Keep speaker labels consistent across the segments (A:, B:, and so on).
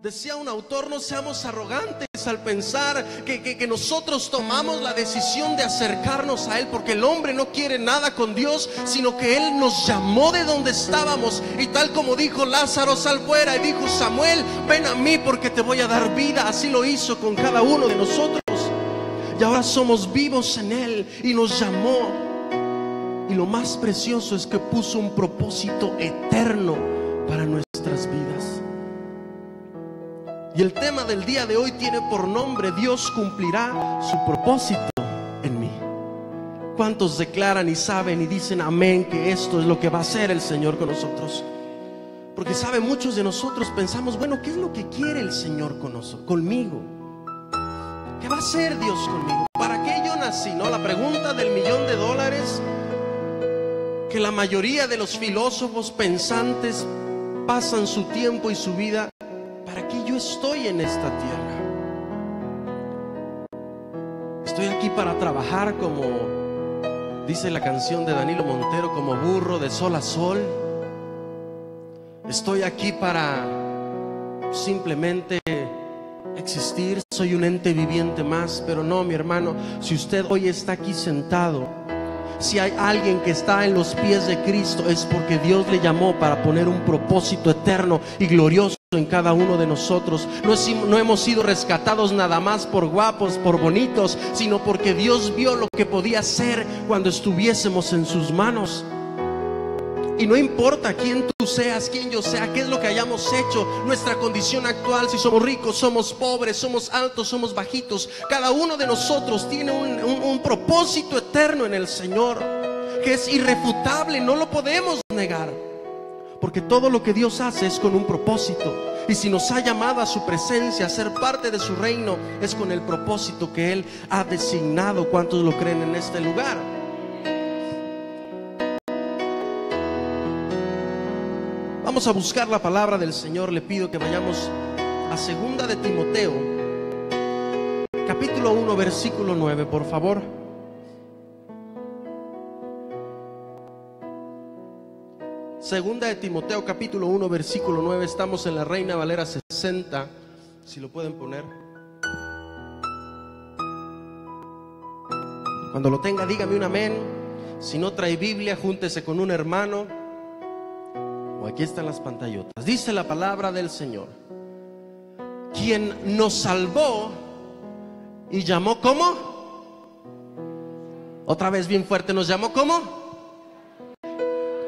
A: Decía un autor: no seamos arrogantes al pensar que nosotros tomamos la decisión de acercarnos a Él, porque el hombre no quiere nada con Dios, sino que Él nos llamó de donde estábamos. Y tal como dijo Lázaro, sal fuera, y dijo Samuel, ven a mí porque te voy a dar vida. Así lo hizo con cada uno de nosotros. Y ahora somos vivos en Él y nos llamó. Y lo más precioso es que puso un propósito eterno para nuestras vidas. Y el tema del día de hoy tiene por nombre: Dios cumplirá su propósito en mí. ¿Cuántos declaran y saben y dicen amén que esto es lo que va a hacer el Señor con nosotros? Porque sabe, muchos de nosotros pensamos: bueno, ¿qué es lo que quiere el Señor conmigo? ¿Qué va a hacer Dios conmigo? ¿Para qué yo nací? ¿No? La pregunta del $1.000.000 que la mayoría de los filósofos pensantes pasan su tiempo y su vida: ¿para qué yo estoy en esta tierra? Estoy aquí para trabajar, como dice la canción de Danilo Montero, como burro de sol a sol. Estoy aquí para simplemente existir, soy un ente viviente más. Pero no, mi hermano, si usted hoy está aquí sentado, si hay alguien que está en los pies de Cristo, es porque Dios le llamó para poner un propósito eterno y glorioso en cada uno de nosotros. No hemos sido rescatados nada más por guapos, por bonitos, sino porque Dios vio lo que podía hacer cuando estuviésemos en sus manos. Y no importa quién tú seas, quién yo sea, qué es lo que hayamos hecho, nuestra condición actual, si somos ricos, somos pobres, somos altos, somos bajitos, cada uno de nosotros tiene un propósito eterno en el Señor, que es irrefutable, no lo podemos negar, porque todo lo que Dios hace es con un propósito. Y si nos ha llamado a su presencia, a ser parte de su reino, es con el propósito que Él ha designado. ¿Cuántos lo creen en este lugar? Vamos a buscar la palabra del Señor. Le pido que vayamos a 2 de Timoteo, capítulo 1, versículo 9, por favor. Segunda de Timoteo, capítulo 1, versículo 9. Estamos en la Reina Valera 60, si lo pueden poner. Cuando lo tenga, dígame un amén. Si no trae Biblia, júntese con un hermano. Aquí están las pantallotas. Dice la palabra del Señor: quien nos salvó y llamó, ¿cómo? Otra vez bien fuerte, nos llamó, ¿cómo?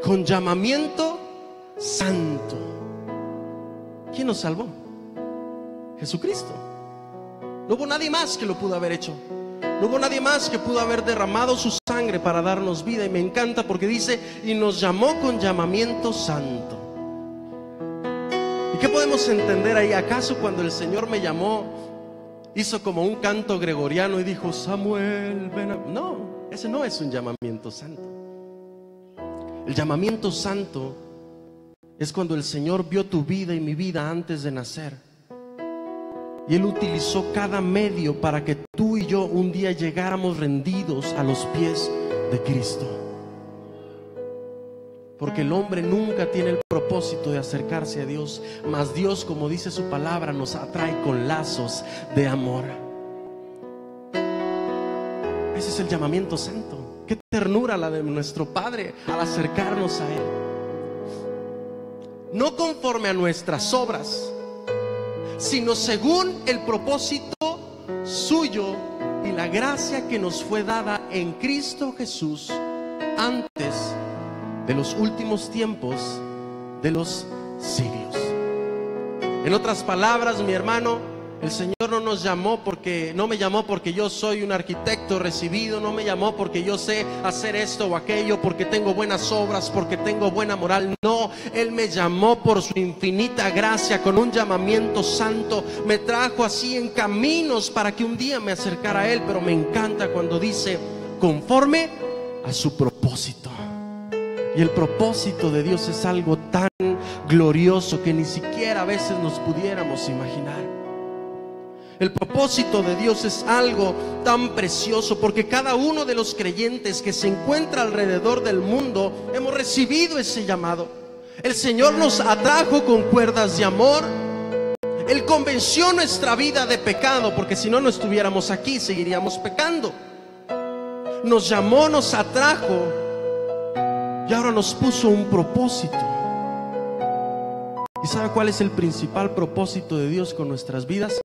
A: Con llamamiento santo. ¿Quién nos salvó? Jesucristo. No hubo nadie más que lo pudo haber hecho. No hubo nadie más que pudo haber derramado su sangre para darnos vida. Y me encanta porque dice: y nos llamó con llamamiento santo. ¿Y qué podemos entender ahí? ¿Acaso cuando el Señor me llamó hizo como un canto gregoriano y dijo: Samuel, ven a... No, ese no es un llamamiento santo. El llamamiento santo es cuando el Señor vio tu vida y mi vida antes de nacer, y Él utilizó cada medio para que tú y yo un día llegáramos rendidos a los pies de Cristo. Porque el hombre nunca tiene el propósito de acercarse a Dios, mas Dios, como dice su palabra, nos atrae con lazos de amor. Ese es el llamamiento santo. Qué ternura la de nuestro Padre al acercarnos a Él. No conforme a nuestras obras, sino según el propósito suyo y la gracia que nos fue dada en Cristo Jesús antes de los últimos tiempos de los siglos. En otras palabras, mi hermano, el Señor no nos llamó porque, no me llamó porque yo soy un arquitecto recibido, no me llamó porque yo sé hacer esto o aquello, porque tengo buenas obras, porque tengo buena moral. No, Él me llamó por su infinita gracia, con un llamamiento santo. Me trajo así en caminos para que un día me acercara a Él. Pero me encanta cuando dice: conforme a su propósito. Y el propósito de Dios es algo tan glorioso que ni siquiera a veces nos pudiéramos imaginar. El propósito de Dios es algo tan precioso, porque cada uno de los creyentes que se encuentra alrededor del mundo hemos recibido ese llamado. El Señor nos atrajo con cuerdas de amor Él convenció nuestra vida de pecado, porque si no, no estuviéramos aquí, seguiríamos pecando. Nos llamó, nos atrajo y ahora nos puso un propósito. ¿Y sabe cuál es el principal propósito de Dios con nuestras vidas?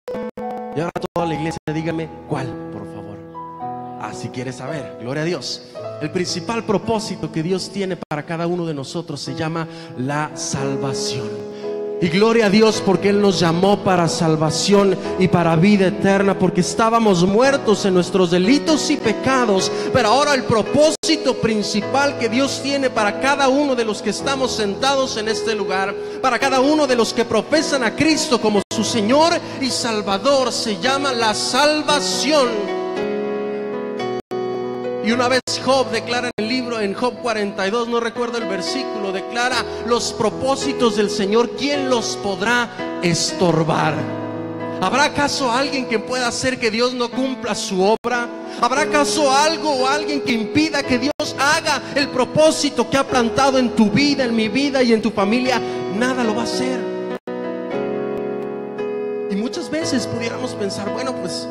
A: Y ahora toda la iglesia, dígame cuál, por favor. Si quieres saber, gloria a Dios. El principal propósito que Dios tiene para cada uno de nosotros se llama la salvación. Y gloria a Dios porque Él nos llamó para salvación y para vida eterna, porque estábamos muertos en nuestros delitos y pecados. Pero ahora el propósito principal que Dios tiene para cada uno de los que estamos sentados en este lugar, para cada uno de los que profesan a Cristo como su Señor y Salvador, se llama la salvación. Y una vez Job declara en el libro, en Job 42, no recuerdo el versículo, declara los propósitos del Señor, ¿quién los podrá estorbar? ¿Habrá acaso alguien que pueda hacer que Dios no cumpla su obra? ¿Habrá acaso algo o alguien que impida que Dios haga el propósito que ha plantado en tu vida, en mi vida y en tu familia? Nada lo va a hacer. Y muchas veces pudiéramos pensar, bueno, pues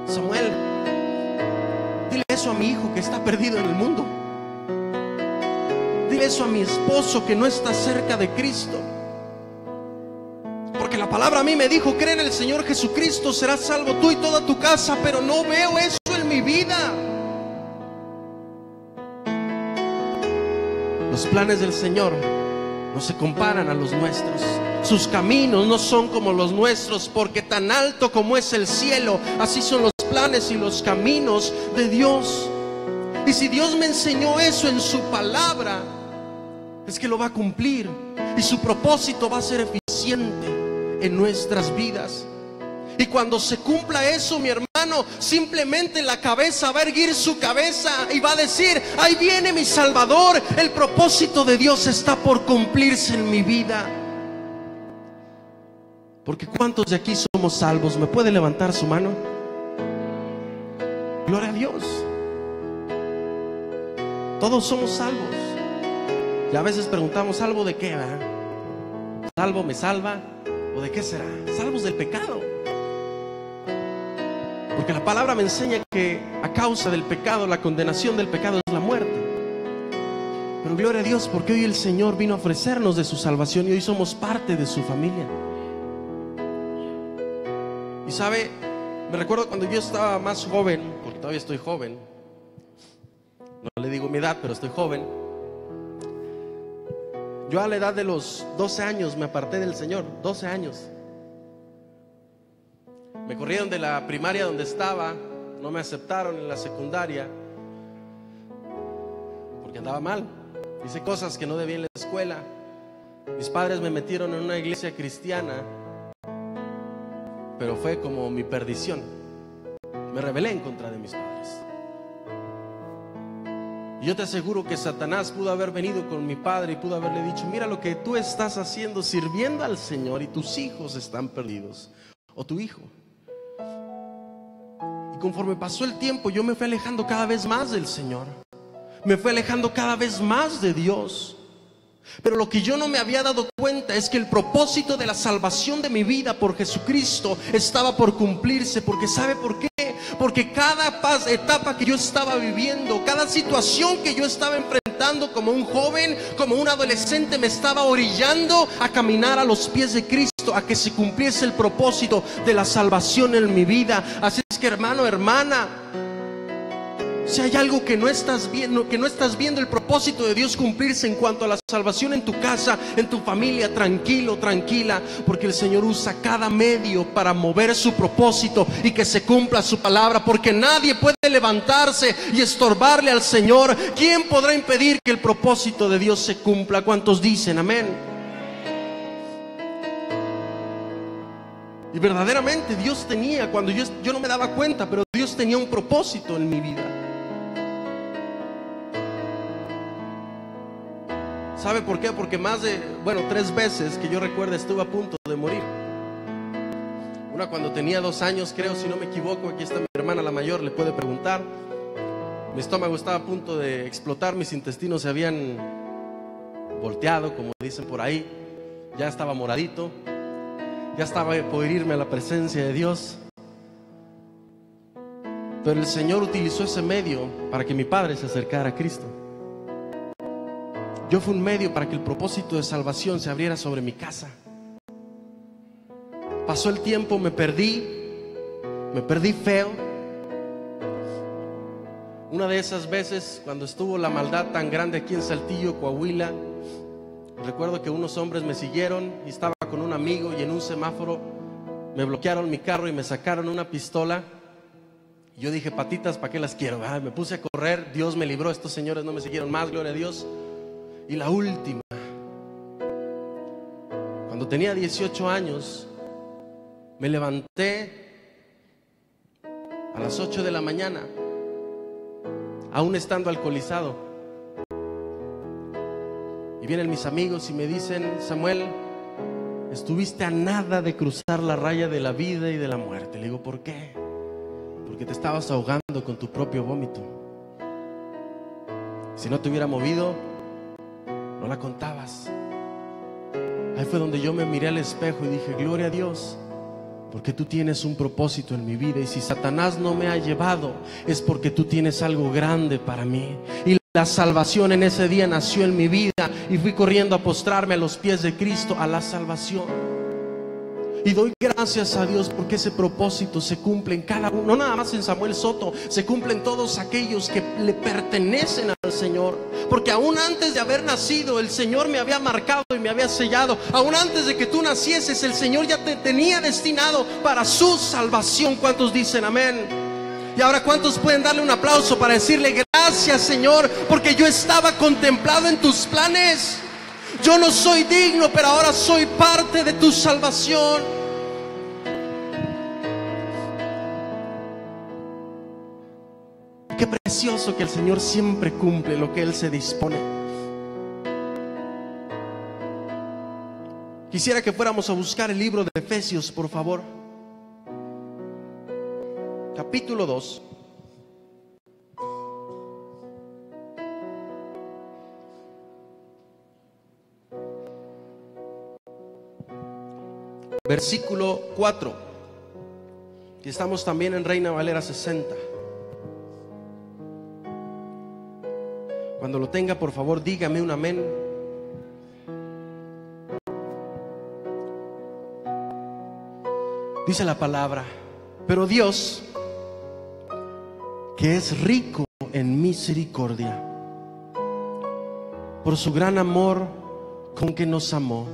A: Samuel, dile eso a mi hijo que está perdido en el mundo. Dile eso a mi esposo que no está cerca de Cristo. Porque la palabra a mí me dijo, cree en el Señor Jesucristo, serás salvo tú y toda tu casa. Pero no veo eso en mi vida. Los planes del Señor no se comparan a los nuestros. Sus caminos no son como los nuestros, porque tan alto como es el cielo, así son los planes y los caminos de Dios. Y si Dios me enseñó eso en su palabra, es que lo va a cumplir. Y su propósito va a ser eficiente en nuestras vidas. Y cuando se cumpla eso, mi hermano, simplemente la cabeza va a erguir su cabeza y va a decir, ahí viene mi Salvador. El propósito de Dios está por cumplirse en mi vida. Porque ¿cuántos de aquí somos salvos? ¿Me puede levantar su mano? Gloria a Dios. Todos somos salvos. Y a veces preguntamos, ¿salvo de qué? ¿Verdad? ¿Salvo me salva? ¿O de qué será? Salvos del pecado. Porque la palabra me enseña que a causa del pecado, la condenación del pecado es la muerte. Pero gloria a Dios porque hoy el Señor vino a ofrecernos de su salvación y hoy somos parte de su familia. Y sabe, me recuerdo cuando yo estaba más joven, porque todavía estoy joven, no le digo mi edad, pero estoy joven. Yo a la edad de los 12 años me aparté del Señor, 12 años. Me corrieron de la primaria donde estaba, no me aceptaron en la secundaria, porque andaba mal. Hice cosas que no debía en la escuela. Mis padres me metieron en una iglesia cristiana, pero fue como mi perdición. Me rebelé en contra de mis padres. Y yo te aseguro que Satanás pudo haber venido con mi padre y pudo haberle dicho, mira lo que tú estás haciendo, sirviendo al Señor, y tus hijos están perdidos, o tu hijo. Y conforme pasó el tiempo, yo me fui alejando cada vez más del Señor. Me fui alejando cada vez más de Dios. Pero lo que yo no me había dado cuenta es que el propósito de la salvación de mi vida por Jesucristo estaba por cumplirse. Porque ¿sabe por qué? Porque cada etapa que yo estaba viviendo, cada situación que yo estaba enfrentando como un joven, como un adolescente, me estaba orillando a caminar a los pies de Cristo, a que se cumpliese el propósito de la salvación en mi vida. Así es que, hermano, hermana, si hay algo que no estás viendo el propósito de Dios cumplirse en cuanto a la salvación en tu casa, en tu familia, tranquilo, tranquila, porque el Señor usa cada medio para mover su propósito y que se cumpla su palabra, porque nadie puede levantarse y estorbarle al Señor. ¿Quién podrá impedir que el propósito de Dios se cumpla? ¿Cuántos dicen amén? Y verdaderamente Dios tenía, cuando yo no me daba cuenta, pero Dios tenía un propósito en mi vida. ¿Sabe por qué? Porque más de, 3 veces que yo recuerdo estuve a punto de morir. Una cuando tenía 2 años, creo, si no me equivoco. Aquí está mi hermana la mayor, le puede preguntar. Mi estómago estaba a punto de explotar, mis intestinos se habían volteado, como dicen por ahí. ya estaba moradito, ya estaba por irme a la presencia de Dios. Pero el Señor utilizó ese medio para que mi padre se acercara a Cristo. Yo fui un medio para que el propósito de salvación se abriera sobre mi casa. Pasó el tiempo, me perdí feo. Una de esas veces, cuando estuvo la maldad tan grande aquí en Saltillo, Coahuila, recuerdo que unos hombres me siguieron y estaba con un amigo, y en un semáforo me bloquearon mi carro y me sacaron una pistola. Y yo dije, patitas, ¿para qué las quiero? Me puse a correr, Dios me libró, estos señores no me siguieron más, gloria a Dios. Y la última, cuando tenía 18 años, me levanté a las 8 de la mañana, aún estando alcoholizado. Y vienen mis amigos y me dicen, Samuel, estuviste a nada de cruzar la raya de la vida y de la muerte. Le digo, ¿por qué? Porque te estabas ahogando con tu propio vómito. Si no te hubiera movido, no la contabas. Ahí fue donde yo me miré al espejo y dije, gloria a Dios, porque tú tienes un propósito en mi vida. Y si Satanás no me ha llevado, es porque tú tienes algo grande para mí. Y la salvación en ese día nació en mi vida, y fui corriendo a postrarme a los pies de Cristo, a la salvación. Y doy gracias a Dios porque ese propósito se cumple en cada uno, no nada más en Samuel Soto, se cumplen todos aquellos que le pertenecen al Señor. Porque aún antes de haber nacido, el Señor me había marcado y me había sellado. Aún antes de que tú nacieses, el Señor ya te tenía destinado para su salvación. ¿Cuántos dicen amén? Y ahora, ¿cuántos pueden darle un aplauso para decirle gracias, Señor, porque yo estaba contemplado en tus planes? Yo no soy digno, pero ahora soy parte de tu salvación. Qué precioso que el Señor siempre cumple lo que Él se dispone. Quisiera que fuéramos a buscar el libro de Efesios, por favor. Capítulo 2. Versículo 4. Y estamos también en Reina Valera 60. Cuando lo tenga, por favor, dígame un amén. Dice la palabra: pero Dios, que es rico en misericordia, por su gran amor con que nos amó,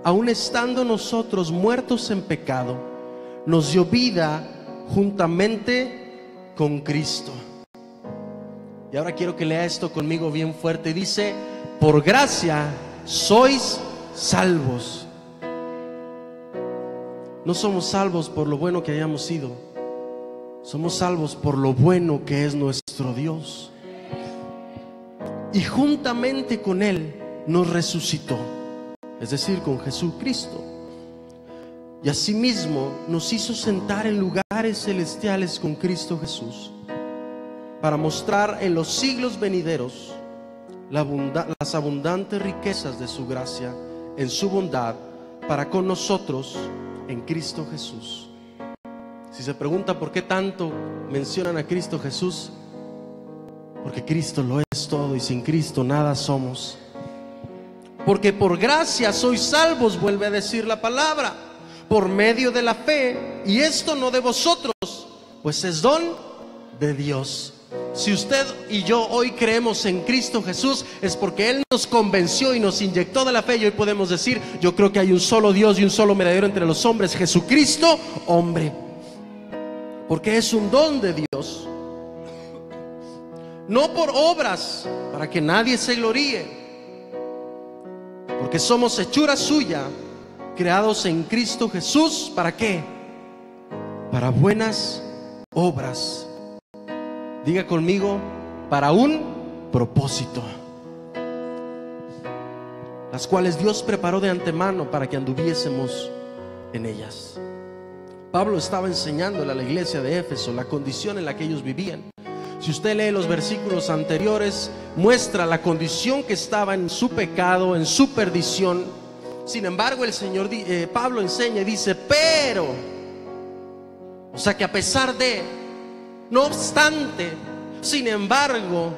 A: aun estando nosotros muertos en pecado, nos dio vida juntamente con Cristo. Y ahora quiero que lea esto conmigo bien fuerte. Dice: por gracia sois salvos. No somos salvos por lo bueno que hayamos sido, somos salvos por lo bueno que es nuestro Dios. Y juntamente con Él nos resucitó, es decir, con Jesucristo. Y asimismo nos hizo sentar en lugares celestiales con Cristo Jesús, para mostrar en los siglos venideros las abundantes riquezas de su gracia en su bondad para con nosotros en Cristo Jesús. Si se pregunta por qué tanto mencionan a Cristo Jesús, porque Cristo lo es todo y sin Cristo nada somos. Porque por gracia sois salvos, vuelve a decir la palabra, por medio de la fe, y esto no de vosotros, pues es don de Dios. Si usted y yo hoy creemos en Cristo Jesús, es porque Él nos convenció y nos inyectó de la fe. Y hoy podemos decir: yo creo que hay un solo Dios y un solo mediador entre los hombres, Jesucristo, hombre. Porque es un don de Dios, no por obras, para que nadie se gloríe, porque somos hechura suya, creados en Cristo Jesús. ¿Para qué? Para buenas obras. Diga conmigo: para un propósito, las cuales Dios preparó de antemano para que anduviésemos en ellas. Pablo estaba enseñándole a la iglesia de Éfeso la condición en la que ellos vivían. Si usted lee los versículos anteriores, muestra la condición que estaba en su pecado, en su perdición. Sin embargo, el Señor Pablo enseña y dice, pero, o sea que a pesar de, no obstante, sin embargo,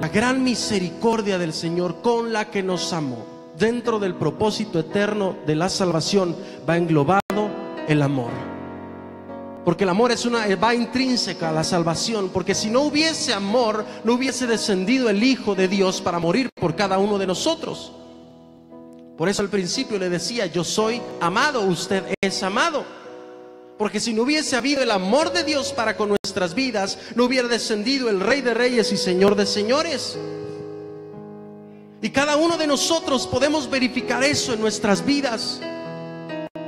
A: la gran misericordia del Señor con la que nos amó, dentro del propósito eterno de la salvación, va englobado el amor. Porque el amor va intrínseca a la salvación. Porque si no hubiese amor, no hubiese descendido el Hijo de Dios para morir por cada uno de nosotros. Por eso al principio le decía, yo soy amado, usted es amado. Porque si no hubiese habido el amor de Dios para con nuestras vidas, no hubiera descendido el Rey de Reyes y Señor de Señores. Y cada uno de nosotros podemos verificar eso en nuestras vidas.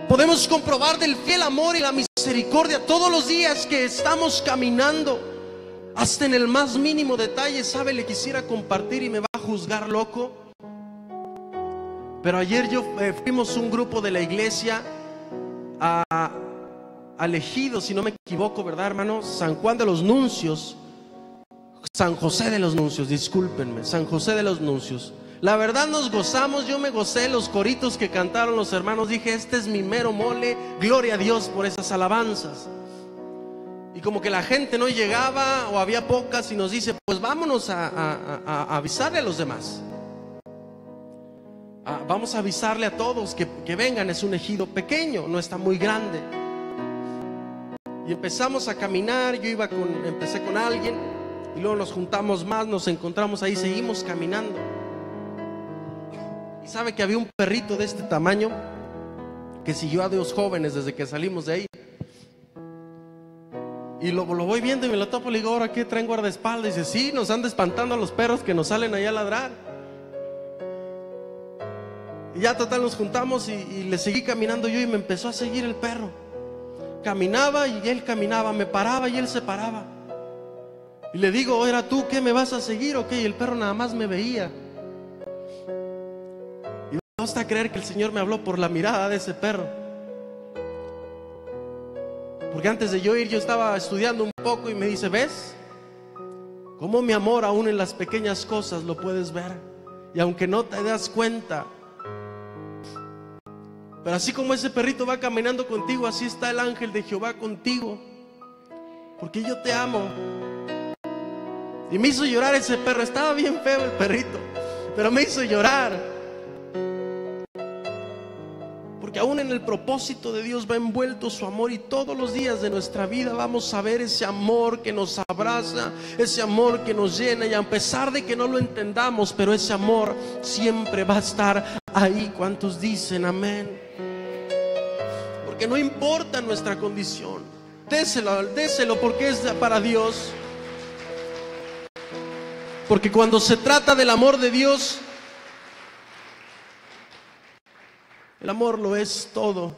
A: Podemos comprobar del fiel amor y la misericordia todos los días que estamos caminando. Hasta en el más mínimo detalle, ¿sabe? Le quisiera compartir y me va a juzgar loco. Pero ayer fuimos un grupo de la iglesia al Ejido, si no me equivoco, ¿verdad, hermano? San Juan de los Nuncios, San José de los Nuncios, discúlpenme, San José de los Nuncios. La verdad nos gozamos, yo me gocé los coritos que cantaron los hermanos. Dije, este es mi mero mole, gloria a Dios por esas alabanzas. Y como que la gente no llegaba o había pocas y nos dice, pues vámonos a avisarle a los demás. Vamos a avisarle a todos que vengan. Es un ejido pequeño, no está muy grande. Y empezamos a caminar. Empecé con alguien y luego nos juntamos más, nos encontramos ahí, seguimos caminando. Y sabe que había un perrito de este tamaño que siguió a 2 jóvenes desde que salimos de ahí. Y lo voy viendo y me lo topo, le digo, ¿ahora qué traen guardaespaldas? Y dice, sí, nos anda espantando a los perros que nos salen allá a ladrar. Y ya total nos juntamos y le seguí caminando yo y me empezó a seguir el perro. Caminaba y él caminaba, me paraba y él se paraba. Y le digo, ¿era tú qué me vas a seguir o qué? Y el perro nada más me veía. Y me gusta creer que el Señor me habló por la mirada de ese perro. Porque antes de yo ir, yo estaba estudiando un poco y me dice, ¿ves? Cómo mi amor aún en las pequeñas cosas lo puedes ver. Y aunque no te das cuenta, pero así como ese perrito va caminando contigo, así está el ángel de Jehová contigo. Porque yo te amo. Y me hizo llorar ese perro. Estaba bien feo el perrito, pero me hizo llorar. Porque aún en el propósito de Dios va envuelto su amor. Y todos los días de nuestra vida vamos a ver ese amor que nos abraza, ese amor que nos llena. Y a pesar de que no lo entendamos, pero ese amor siempre va a estar ahí. ¿Cuántos dicen amén? Porque no importa nuestra condición, déselo porque es para Dios. Porque cuando se trata del amor de Dios, el amor lo es todo.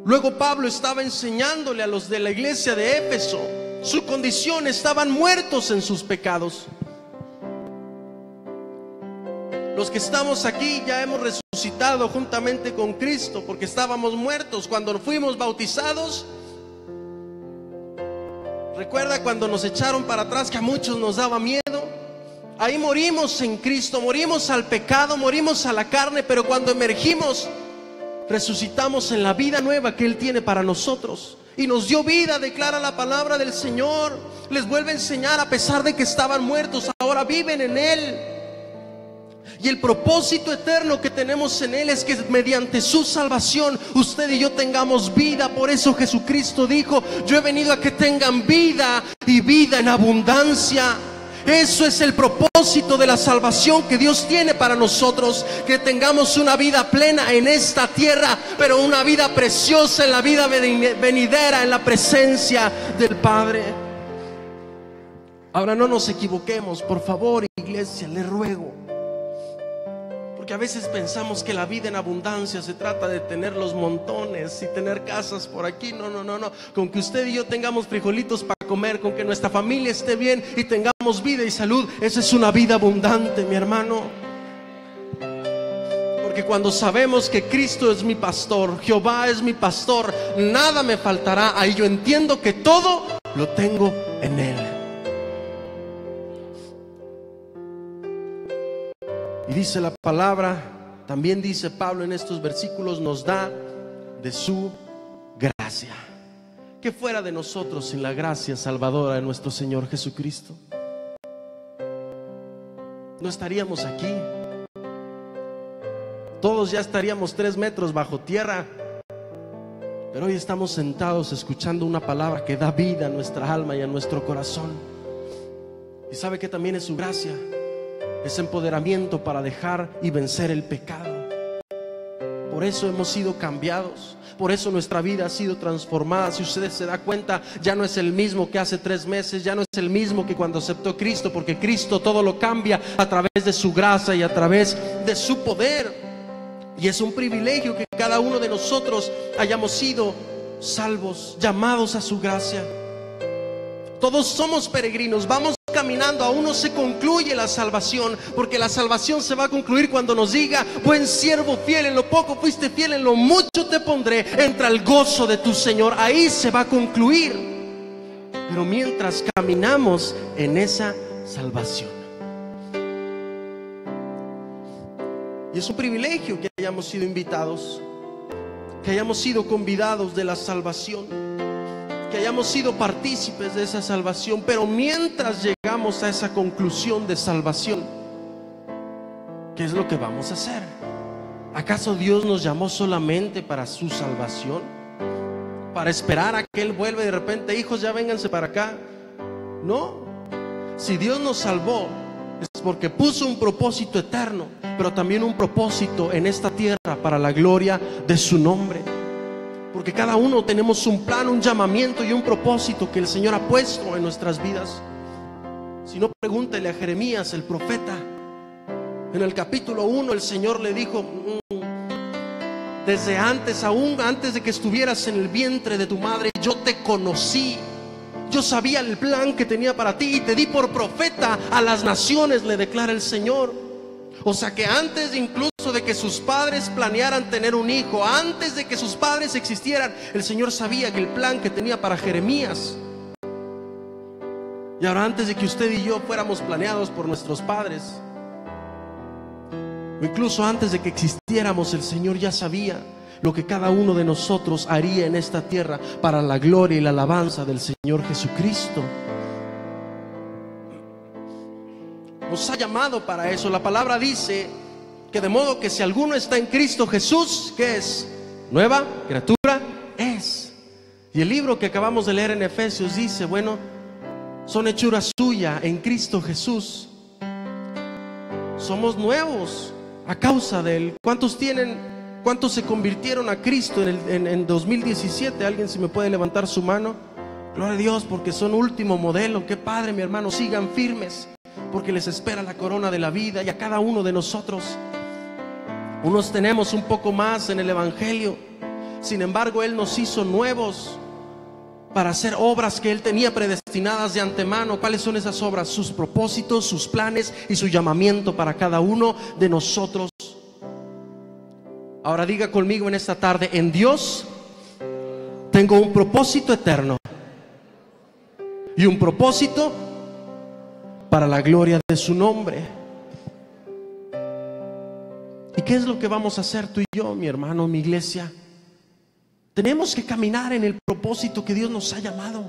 A: Luego Pablo estaba enseñándole a los de la iglesia de Éfeso su condición. Estaban muertos en sus pecados. Los que estamos aquí ya hemos resucitado juntamente con Cristo, porque estábamos muertos cuando fuimos bautizados. Recuerda cuando nos echaron para atrás, que a muchos nos daba miedo. Ahí morimos en Cristo, morimos al pecado, morimos a la carne, pero cuando emergimos, resucitamos en la vida nueva que Él tiene para nosotros. Y nos dio vida, declara la palabra del Señor. Les vuelve a enseñar, a pesar de que estaban muertos, ahora viven en Él. Y el propósito eterno que tenemos en Él es que mediante su salvación usted y yo tengamos vida. Por eso Jesucristo dijo, yo he venido a que tengan vida y vida en abundancia. Eso es el propósito de la salvación que Dios tiene para nosotros, que tengamos una vida plena en esta tierra, pero una vida preciosa en la vida venidera, en la presencia del Padre. Ahora no nos equivoquemos, por favor, iglesia, le ruego. Porque a veces pensamos que la vida en abundancia se trata de tener los montones y tener casas por aquí. No. Con que usted y yo tengamos frijolitos para comer, con que nuestra familia esté bien y tengamos vida y salud, esa es una vida abundante, mi hermano. Porque cuando sabemos que Cristo es mi pastor, Jehová es mi pastor, nada me faltará. Ahí yo entiendo que todo lo tengo en Él. Y dice la palabra, también dice Pablo en estos versículos, nos da de su gracia. ¿Qué fuera de nosotros sin la gracia salvadora de nuestro Señor Jesucristo? No estaríamos aquí. Todos ya estaríamos 3 metros bajo tierra. Pero hoy estamos sentados escuchando una palabra que da vida a nuestra alma y a nuestro corazón. Y sabe que también es su gracia, es empoderamiento para dejar y vencer el pecado. Por eso hemos sido cambiados, por eso nuestra vida ha sido transformada. Si usted se da cuenta, ya no es el mismo que hace 3 meses, ya no es el mismo que cuando aceptó a Cristo, porque Cristo todo lo cambia a través de su gracia y a través de su poder. Y es un privilegio que cada uno de nosotros hayamos sido salvos, llamados a su gracia. Todos somos peregrinos, vamos caminando, aún no se concluye la salvación, porque la salvación se va a concluir cuando nos diga: buen siervo fiel, en lo poco fuiste fiel, en lo mucho te pondré, entra al gozo de tu Señor. Ahí se va a concluir. Pero mientras caminamos en esa salvación, y es un privilegio que hayamos sido invitados, que hayamos sido convidados de la salvación, que hayamos sido partícipes de esa salvación. Pero mientras llegamos a esa conclusión de salvación, ¿qué es lo que vamos a hacer? ¿Acaso Dios nos llamó solamente para su salvación? ¿Para esperar a que Él vuelva y de repente, hijos, ya vénganse para acá? No. Si Dios nos salvó, es porque puso un propósito eterno, pero también un propósito en esta tierra para la gloria de su nombre. Porque cada uno tenemos un plan, un llamamiento y un propósito que el Señor ha puesto en nuestras vidas. Si no, pregúntele a Jeremías, el profeta. En el capítulo 1 el Señor le dijo: desde antes, aún antes de que estuvieras en el vientre de tu madre, yo te conocí. Yo sabía el plan que tenía para ti y te di por profeta a las naciones, le declara el Señor. O sea que antes incluso de que sus padres planearan tener un hijo, antes de que sus padres existieran, el Señor sabía que el plan que tenía para Jeremías. Y ahora, antes de que usted y yo fuéramos planeados por nuestros padres, o incluso antes de que existiéramos, el Señor ya sabía lo que cada uno de nosotros haría en esta tierra para la gloria y la alabanza del Señor Jesucristo. Nos ha llamado para eso. La palabra dice que de modo que si alguno está en Cristo Jesús, ¿qué es? Nueva criatura es. Y el libro que acabamos de leer en Efesios dice, bueno, son hechura suya en Cristo Jesús. Somos nuevos a causa de Él. ¿Cuántos se convirtieron a Cristo en 2017? ¿Alguien si me puede levantar su mano? Gloria a Dios, porque son último modelo. Qué padre, mi hermano, sigan firmes, porque les espera la corona de la vida. Y a cada uno de nosotros, unos tenemos un poco más en el Evangelio, sin embargo Él nos hizo nuevos para hacer obras que Él tenía predestinadas de antemano. ¿Cuáles son esas obras? Sus propósitos, sus planes y su llamamiento para cada uno de nosotros. Ahora diga conmigo en esta tarde: en Dios tengo un propósito eterno y un propósito para la gloria de su nombre. ¿Y qué es lo que vamos a hacer tú y yo, mi hermano, mi iglesia? Tenemos que caminar en el propósito que Dios nos ha llamado.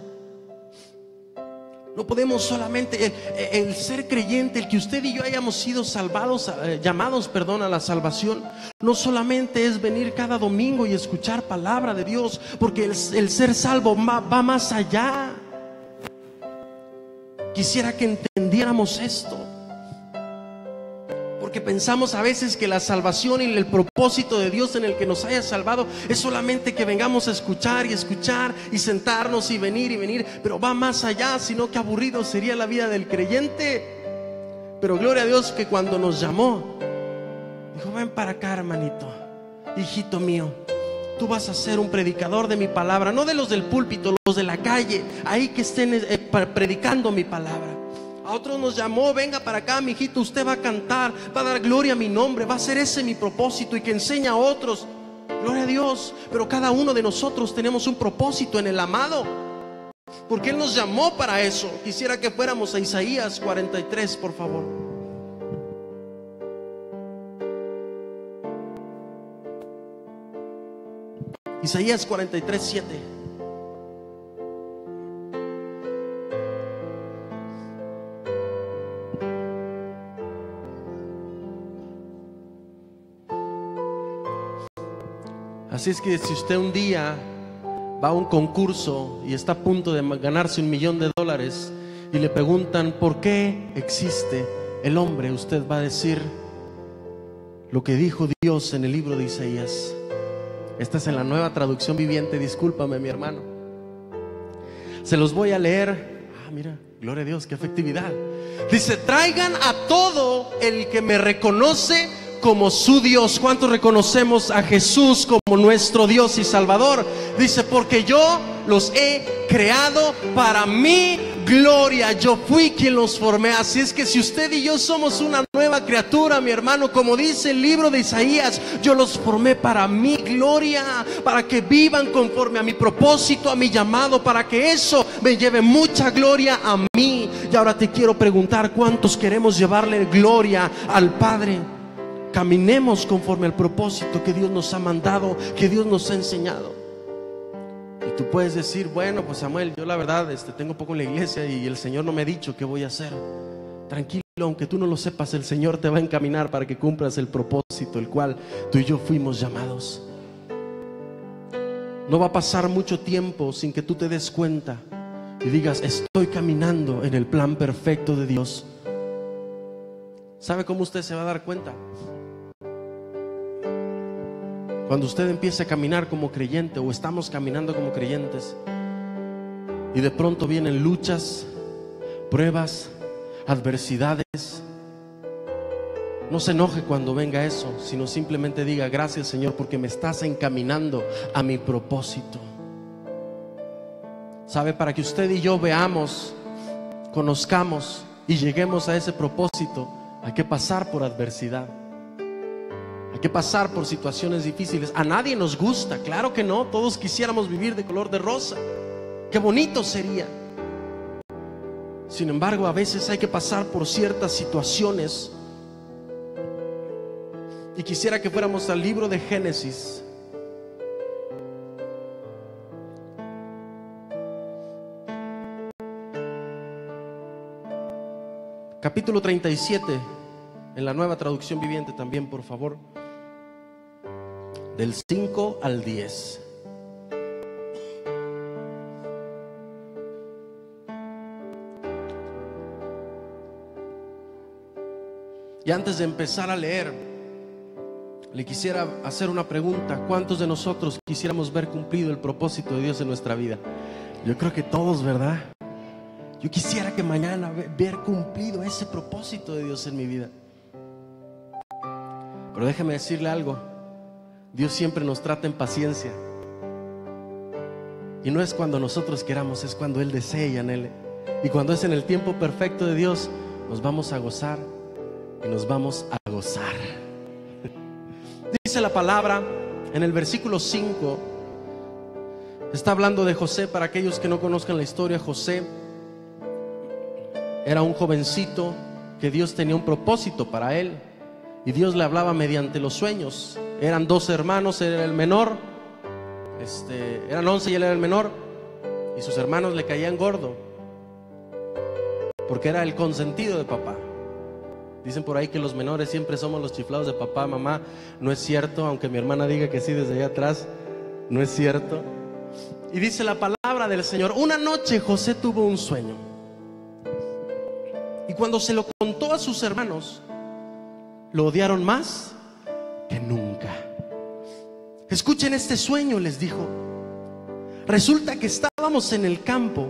A: No podemos solamente el ser creyente, el que usted y yo hayamos sido salvados, llamados a la salvación, no solamente es venir cada domingo y escuchar palabra de Dios, porque el ser salvo va más allá. Quisiera que entendiéramos esto, porque pensamos a veces que la salvación y el propósito de Dios en el que nos haya salvado es solamente que vengamos a escuchar y sentarnos y venir, pero va más allá. Sino que aburrido sería la vida del creyente. Pero gloria a Dios que cuando nos llamó, dijo: ven para acá, hermanito, hijito mío, tú vas a ser un predicador de mi palabra, no de los del púlpito, los de la calle, ahí que estén predicando mi palabra. A otros nos llamó: venga para acá, mi hijito, usted va a cantar, va a dar gloria a mi nombre, va a ser ese mi propósito, y que enseña a otros. Gloria a Dios. Pero cada uno de nosotros tenemos un propósito en el amado, porque Él nos llamó para eso. Quisiera que fuéramos a Isaías 43, por favor. Isaías 43:7. Así es que si usted un día va a un concurso y está a punto de ganarse $1,000,000 y le preguntan por qué existe el hombre, usted va a decir lo que dijo Dios en el libro de Isaías. Esta es en la Nueva Traducción Viviente, discúlpame mi hermano. Se los voy a leer. Mira, gloria a Dios, qué efectividad. Dice: traigan a todo el que me reconoce como su Dios. ¿Cuántos reconocemos a Jesús como nuestro Dios y Salvador? Dice: porque yo los he creado para mi gloria, yo fui quien los formé. Así es que si usted y yo somos una nueva criatura, mi hermano, como dice el libro de Isaías, yo los formé para mi gloria, para que vivan conforme a mi propósito, a mi llamado, para que eso me lleve mucha gloria a mí. Y ahora te quiero preguntar, ¿cuántos queremos llevarle gloria al Padre? Caminemos conforme al propósito que Dios nos ha mandado, que Dios nos ha enseñado. Y tú puedes decir: bueno, pues Samuel, yo la verdad tengo poco en la iglesia y el Señor no me ha dicho qué voy a hacer. Tranquilo, aunque tú no lo sepas, el Señor te va a encaminar para que cumplas el propósito el cual tú y yo fuimos llamados. No va a pasar mucho tiempo sin que tú te des cuenta y digas: estoy caminando en el plan perfecto de Dios. ¿Sabe cómo usted se va a dar cuenta? Cuando usted empiece a caminar como creyente, o estamos caminando como creyentes, y de pronto vienen luchas, pruebas, adversidades, no se enoje cuando venga eso, sino simplemente diga: gracias Señor, porque me estás encaminando a mi propósito. ¿Sabe? Para que usted y yo veamos, conozcamos y lleguemos a ese propósito, hay que pasar por adversidad. Hay que pasar por situaciones difíciles. A nadie nos gusta, claro que no. Todos quisiéramos vivir de color de rosa. Qué bonito sería. Sin embargo, a veces hay que pasar por ciertas situaciones. Y quisiera que fuéramos al libro de Génesis. Capítulo 37, en la Nueva Traducción Viviente también, por favor. Del 5 al 10. Y antes de empezar a leer, le quisiera hacer una pregunta. ¿Cuántos de nosotros quisiéramos ver cumplido el propósito de Dios en nuestra vida? Yo creo que todos, ¿verdad? Yo quisiera que mañana ver cumplido ese propósito de Dios en mi vida. Pero déjeme decirle algo: Dios siempre nos trata en paciencia. Y no es cuando nosotros queramos, es cuando Él desea y anhele. Y cuando es en el tiempo perfecto de Dios, nos vamos a gozar y nos vamos a gozar. Dice la palabra en el versículo 5, está hablando de José. Para aquellos que no conozcan la historia, José era un jovencito que Dios tenía un propósito para él. Y Dios le hablaba mediante los sueños. Eran 12 hermanos, él era el menor. Eran 11 y él era el menor. Y sus hermanos le caían gordo, porque era el consentido de papá. Dicen por ahí que los menores siempre somos los chiflados de papá, mamá. No es cierto, aunque mi hermana diga que sí desde allá atrás. No es cierto. Y dice la palabra del Señor: una noche José tuvo un sueño, y cuando se lo contó a sus hermanos, lo odiaron más que nunca. Escuchen este sueño, les dijo. Resulta que estábamos en el campo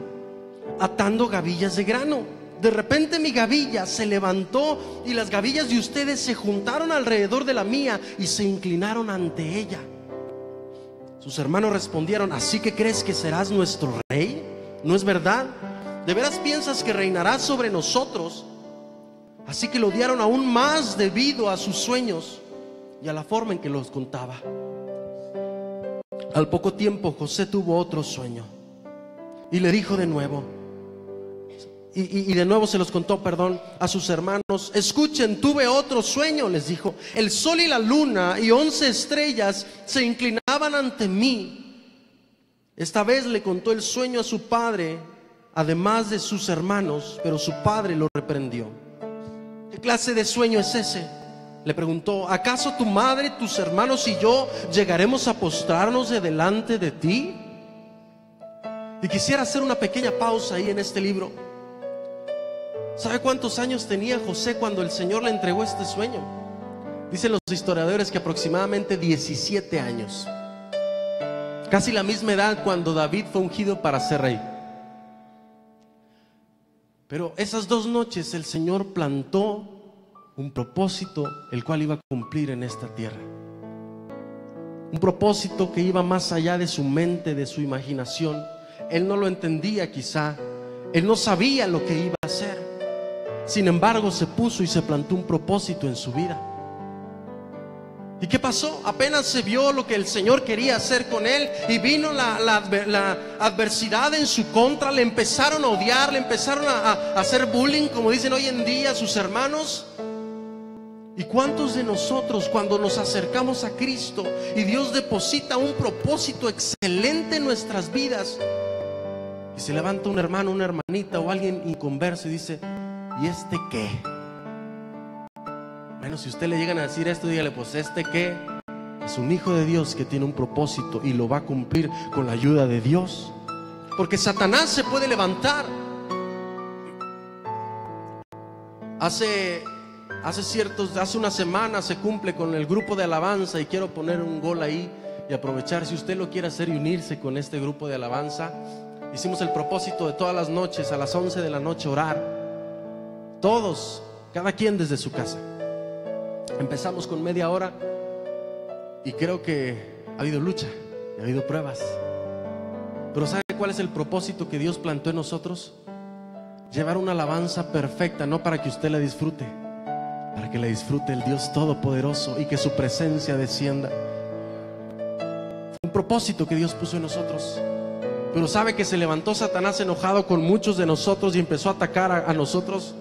A: atando gavillas de grano. De repente mi gavilla se levantó y las gavillas de ustedes se juntaron alrededor de la mía y se inclinaron ante ella. Sus hermanos respondieron: ¿así que crees que serás nuestro rey? ¿No es verdad? ¿De veras piensas que reinarás sobre nosotros? Así que lo odiaron aún más debido a sus sueños y a la forma en que los contaba. Al poco tiempo José tuvo otro sueño y le dijo de nuevo, y de nuevo se los contó, a sus hermanos. Escuchen, tuve otro sueño, les dijo. El sol y la luna y 11 estrellas se inclinaban ante mí. Esta vez le contó el sueño a su padre, además de sus hermanos, pero su padre lo reprendió. ¿Qué clase de sueño es ese?, le preguntó. ¿Acaso tu madre, tus hermanos y yo llegaremos a postrarnos de delante de ti? Y quisiera hacer una pequeña pausa ahí en este libro. ¿Sabe cuántos años tenía José cuando el Señor le entregó este sueño? Dicen los historiadores que aproximadamente 17 años. Casi la misma edad cuando David fue ungido para ser rey. Pero esas 2 noches el Señor plantó un propósito el cual iba a cumplir en esta tierra. Un propósito que iba más allá de su mente, de su imaginación. Él no lo entendía quizá, él no sabía lo que iba a hacer. Sin embargo, se puso y se plantó un propósito en su vida. ¿Y qué pasó? Apenas se vio lo que el Señor quería hacer con él y vino la adversidad en su contra. Le empezaron a odiar, le empezaron a hacer bullying, como dicen hoy en día sus hermanos. ¿Y cuántos de nosotros, cuando nos acercamos a Cristo y Dios deposita un propósito excelente en nuestras vidas, y se levanta un hermano, una hermanita o alguien inconverso y dice: ¿y este qué? Bueno, si usted le llegan a decir esto, dígale: pues ¿este qué? Es un hijo de Dios que tiene un propósito y lo va a cumplir con la ayuda de Dios. Porque Satanás se puede levantar. Hace una semana se cumple con el grupo de alabanza, y quiero poner un gol ahí y aprovechar, si usted lo quiere hacer y unirse con este grupo de alabanza. Hicimos el propósito de todas las noches a las 11 de la noche orar, todos, cada quien desde su casa. Empezamos con media hora y creo que ha habido lucha, ha habido pruebas, pero ¿sabe cuál es el propósito que Dios plantó en nosotros? Llevar una alabanza perfecta, no para que usted la disfrute, para que la disfrute el Dios Todopoderoso y que su presencia descienda. Fue un propósito que Dios puso en nosotros. Pero ¿sabe que se levantó Satanás enojado con muchos de nosotros y empezó a atacar a nosotros?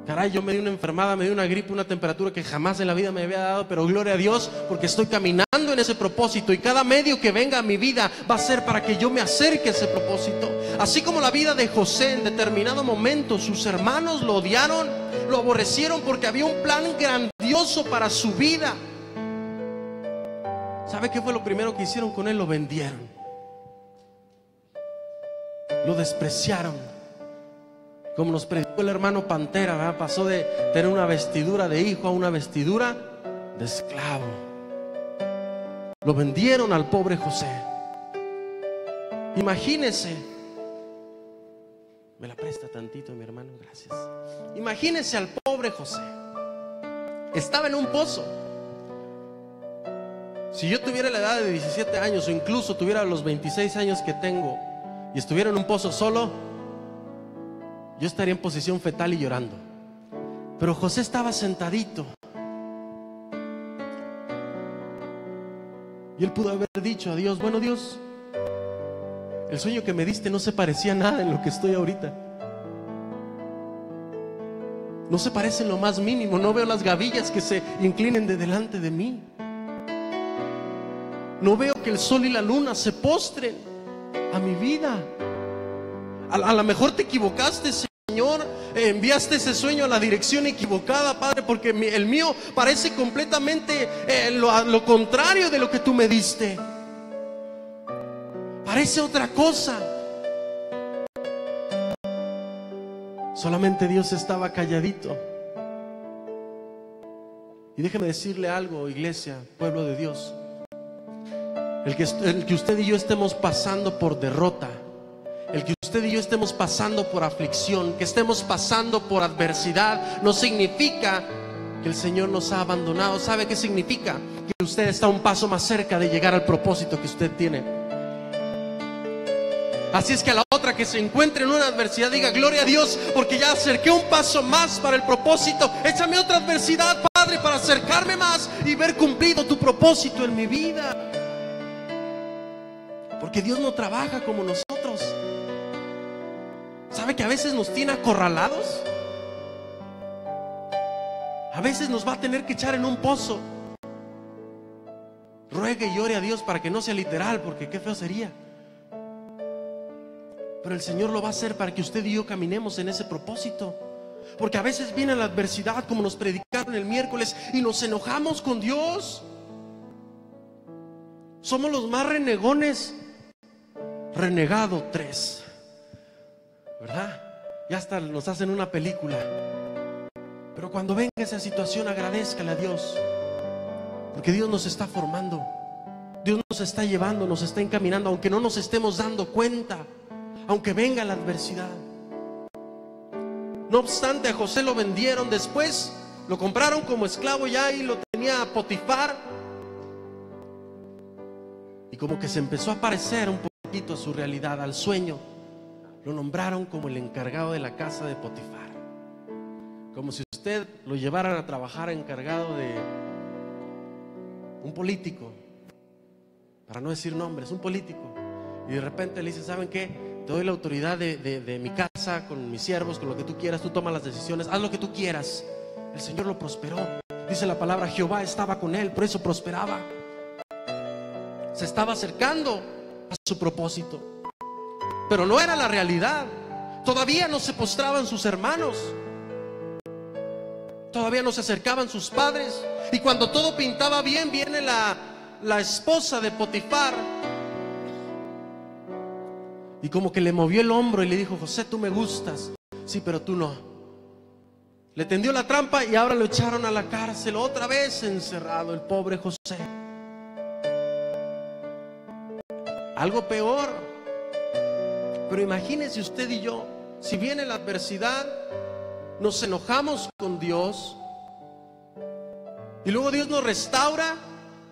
A: Caray, yo me di una enfermada, me di una gripe, una temperatura que jamás en la vida me había dado, pero gloria a Dios porque estoy caminando en ese propósito, y cada medio que venga a mi vida va a ser para que yo me acerque a ese propósito. Así como la vida de José, en determinado momento sus hermanos lo odiaron, lo aborrecieron porque había un plan grandioso para su vida. ¿Sabe qué fue lo primero que hicieron con él? Lo vendieron, lo despreciaron. Como nos predicó el hermano Pantera, ¿verdad? Pasó de tener una vestidura de hijo a una vestidura de esclavo. Lo vendieron al pobre José. Imagínese. Me la presta tantito mi hermano, gracias. Imagínese al pobre José. Estaba en un pozo. Si yo tuviera la edad de 17 años o incluso tuviera los 26 años que tengo y estuviera en un pozo solo, yo estaría en posición fetal y llorando. Pero José estaba sentadito y él pudo haber dicho a Dios: bueno, Dios, el sueño que me diste no se parecía a nada en lo que estoy ahorita. No se parece en lo más mínimo. No veo las gavillas que se inclinen de delante de mí. No veo que el sol y la luna se postren a mi vida. A lo mejor te equivocaste, Señor, enviaste ese sueño a la dirección equivocada, Padre, porque el mío parece completamente lo contrario de lo que tú me diste. Parece otra cosa. Solamente Dios estaba calladito. Y déjeme decirle algo, iglesia, pueblo de Dios. El que usted y yo estemos pasando por derrota, el que usted y yo estemos pasando por aflicción, que estemos pasando por adversidad, no significa que el Señor nos ha abandonado. ¿Sabe qué significa? Que usted está un paso más cerca de llegar al propósito que usted tiene. Así es que a la otra que se encuentre en una adversidad, diga: gloria a Dios, porque ya acerqué un paso más para el propósito. Échame otra adversidad, Padre, para acercarme más y ver cumplido tu propósito en mi vida. Porque Dios no trabaja como nosotros. ¿Sabe que a veces nos tiene acorralados? A veces nos va a tener que echar en un pozo, ruegue y ore a Dios para que no sea literal, porque qué feo sería. Pero el Señor lo va a hacer para que usted y yo caminemos en ese propósito. Porque a veces viene la adversidad, como nos predicaron el miércoles, y nos enojamos con Dios. Somos los más renegones. Renegado 3, ¿verdad? Ya hasta nos hacen una película. Pero cuando venga esa situación, agradézcale a Dios, porque Dios nos está formando. Dios nos está llevando, nos está encaminando, aunque no nos estemos dando cuenta, aunque venga la adversidad. No obstante, a José lo vendieron. Después lo compraron como esclavo ya, y lo tenía Potifar. Y como que se empezó a parecer un poquito a su realidad, al sueño. Lo nombraron como el encargado de la casa de Potifar. Como si usted lo llevaran a trabajar encargado de un político, para no decir nombres, un político. Y de repente le dice: ¿saben qué? Te doy la autoridad de mi casa, con mis siervos, con lo que tú quieras. Tú tomas las decisiones, haz lo que tú quieras. El Señor lo prosperó. Dice la palabra: Jehová estaba con él, por eso prosperaba. Se estaba acercando a su propósito. Pero no era la realidad. Todavía no se postraban sus hermanos, todavía no se acercaban sus padres. Y cuando todo pintaba bien, viene la esposa de Potifar, y como que le movió el hombro y le dijo: José, tú me gustas, sí, pero tú no. Le tendió la trampa y ahora lo echaron a la cárcel, otra vez encerrado el pobre José. Algo peor. Pero imagínese usted y yo, si viene la adversidad, nos enojamos con Dios, y luego Dios nos restaura,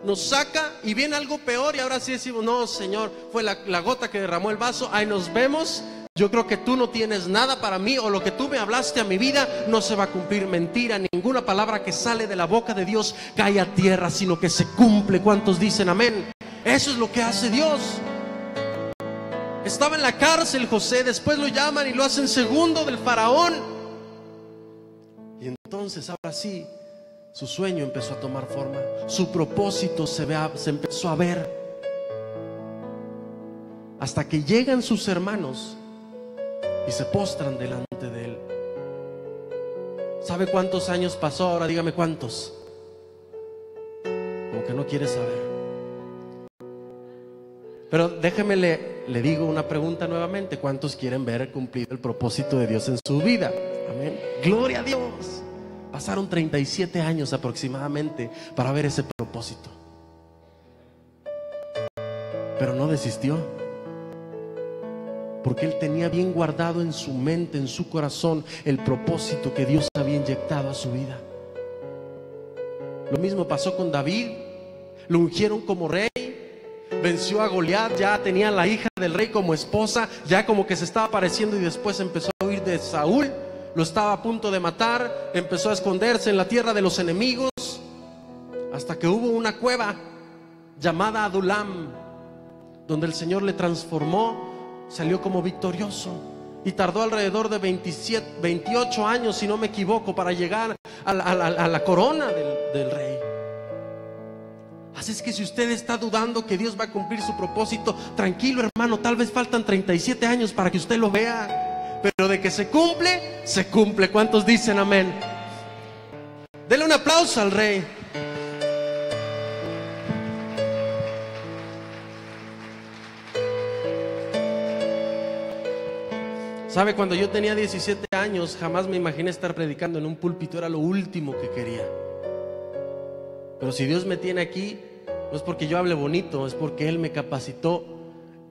A: nos saca, y viene algo peor, y ahora sí decimos: no, Señor, fue la gota que derramó el vaso, ahí nos vemos. Yo creo que tú no tienes nada para mí, o lo que tú me hablaste a mi vida no se va a cumplir. Mentira, ninguna palabra que sale de la boca de Dios cae a tierra, sino que se cumple. ¿Cuántos dicen amén? Eso es lo que hace Dios. Estaba en la cárcel José, después lo llaman y lo hacen segundo del faraón. Y entonces ahora sí, su sueño empezó a tomar forma, su propósito se empezó a ver. Hasta que llegan sus hermanos y se postran delante de él. ¿Sabe cuántos años pasó? Ahora dígame cuántos. Como que no quiere saber. Pero déjeme le digo una pregunta nuevamente: ¿cuántos quieren ver cumplido el propósito de Dios en su vida? Amén. Gloria a Dios. Pasaron 37 años aproximadamente para ver ese propósito. Pero no desistió, porque él tenía bien guardado en su mente, en su corazón, el propósito que Dios había inyectado a su vida. Lo mismo pasó con David. Lo ungieron como rey, venció a Goliat, ya tenía la hija del rey como esposa, ya como que se estaba apareciendo, y después empezó a huir de Saúl. Lo estaba a punto de matar, empezó a esconderse en la tierra de los enemigos, hasta que hubo una cueva llamada Adulam, donde el Señor le transformó, salió como victorioso, y tardó alrededor de 28 años, si no me equivoco, para llegar a la corona del rey. Así es que si usted está dudando que Dios va a cumplir su propósito, tranquilo, hermano, tal vez faltan 37 años para que usted lo vea, pero de que se cumple, se cumple. ¿Cuántos dicen amén? Dele un aplauso al rey. ¿Sabe? Cuando yo tenía 17 años, jamás me imaginé estar predicando en un púlpito. Era lo último que quería. Pero si Dios me tiene aquí, no es porque yo hable bonito, es porque Él me capacitó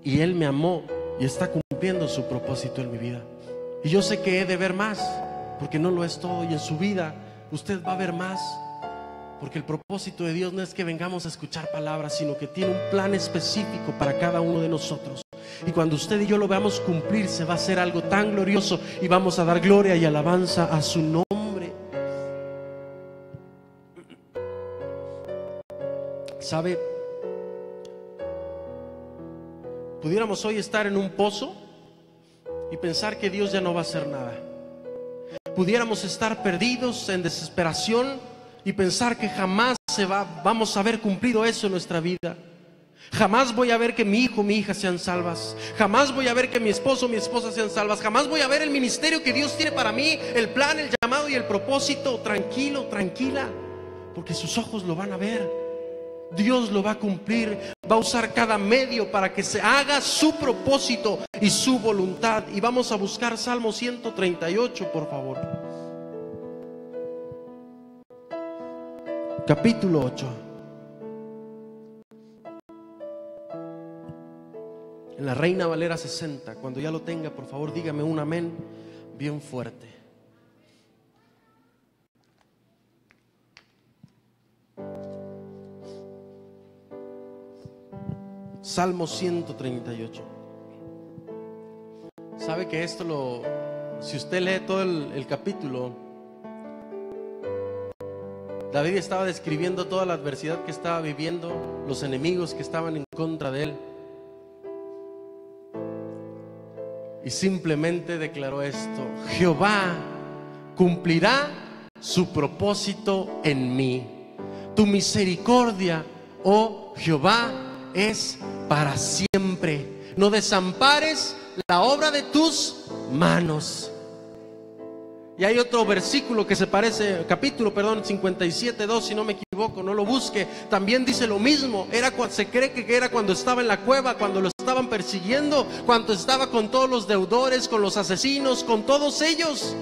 A: y Él me amó y está cumpliendo su propósito en mi vida. Y yo sé que he de ver más, porque no lo es todo, y en su vida usted va a ver más, porque el propósito de Dios no es que vengamos a escuchar palabras, sino que tiene un plan específico para cada uno de nosotros. Y cuando usted y yo lo veamos cumplirse, va a ser algo tan glorioso, y vamos a dar gloria y alabanza a su nombre. ¿Sabe? Pudiéramos hoy estar en un pozo y pensar que Dios ya no va a hacer nada. Pudiéramos estar perdidos en desesperación y pensar que jamás vamos a ver cumplido eso en nuestra vida. Jamás voy a ver que mi hijo, mi hija sean salvas. Jamás voy a ver que mi esposo, mi esposa sean salvas. Jamás voy a ver el ministerio que Dios tiene para mí, el plan, el llamado y el propósito. Tranquilo, tranquila, porque sus ojos lo van a ver. Dios lo va a cumplir. Va a usar cada medio para que se haga su propósito y su voluntad. Y vamos a buscar Salmo 138, por favor. Capítulo 8. En la Reina Valera 60. Cuando ya lo tenga, por favor, dígame un amén bien fuerte. Salmo 138. Sabe que esto si usted lee todo el capítulo, David estaba describiendo toda la adversidad que estaba viviendo, los enemigos que estaban en contra de él. Y simplemente declaró esto: Jehová cumplirá su propósito en mí. Tu misericordia, oh Jehová, es para siempre. No desampares la obra de tus manos. Y hay otro versículo que se parece, capítulo, 57:2, si no me equivoco, no lo busque. También dice lo mismo. Se cree que era cuando estaba en la cueva, cuando lo estaban persiguiendo, cuando estaba con todos los deudores, con los asesinos, con todos ellos.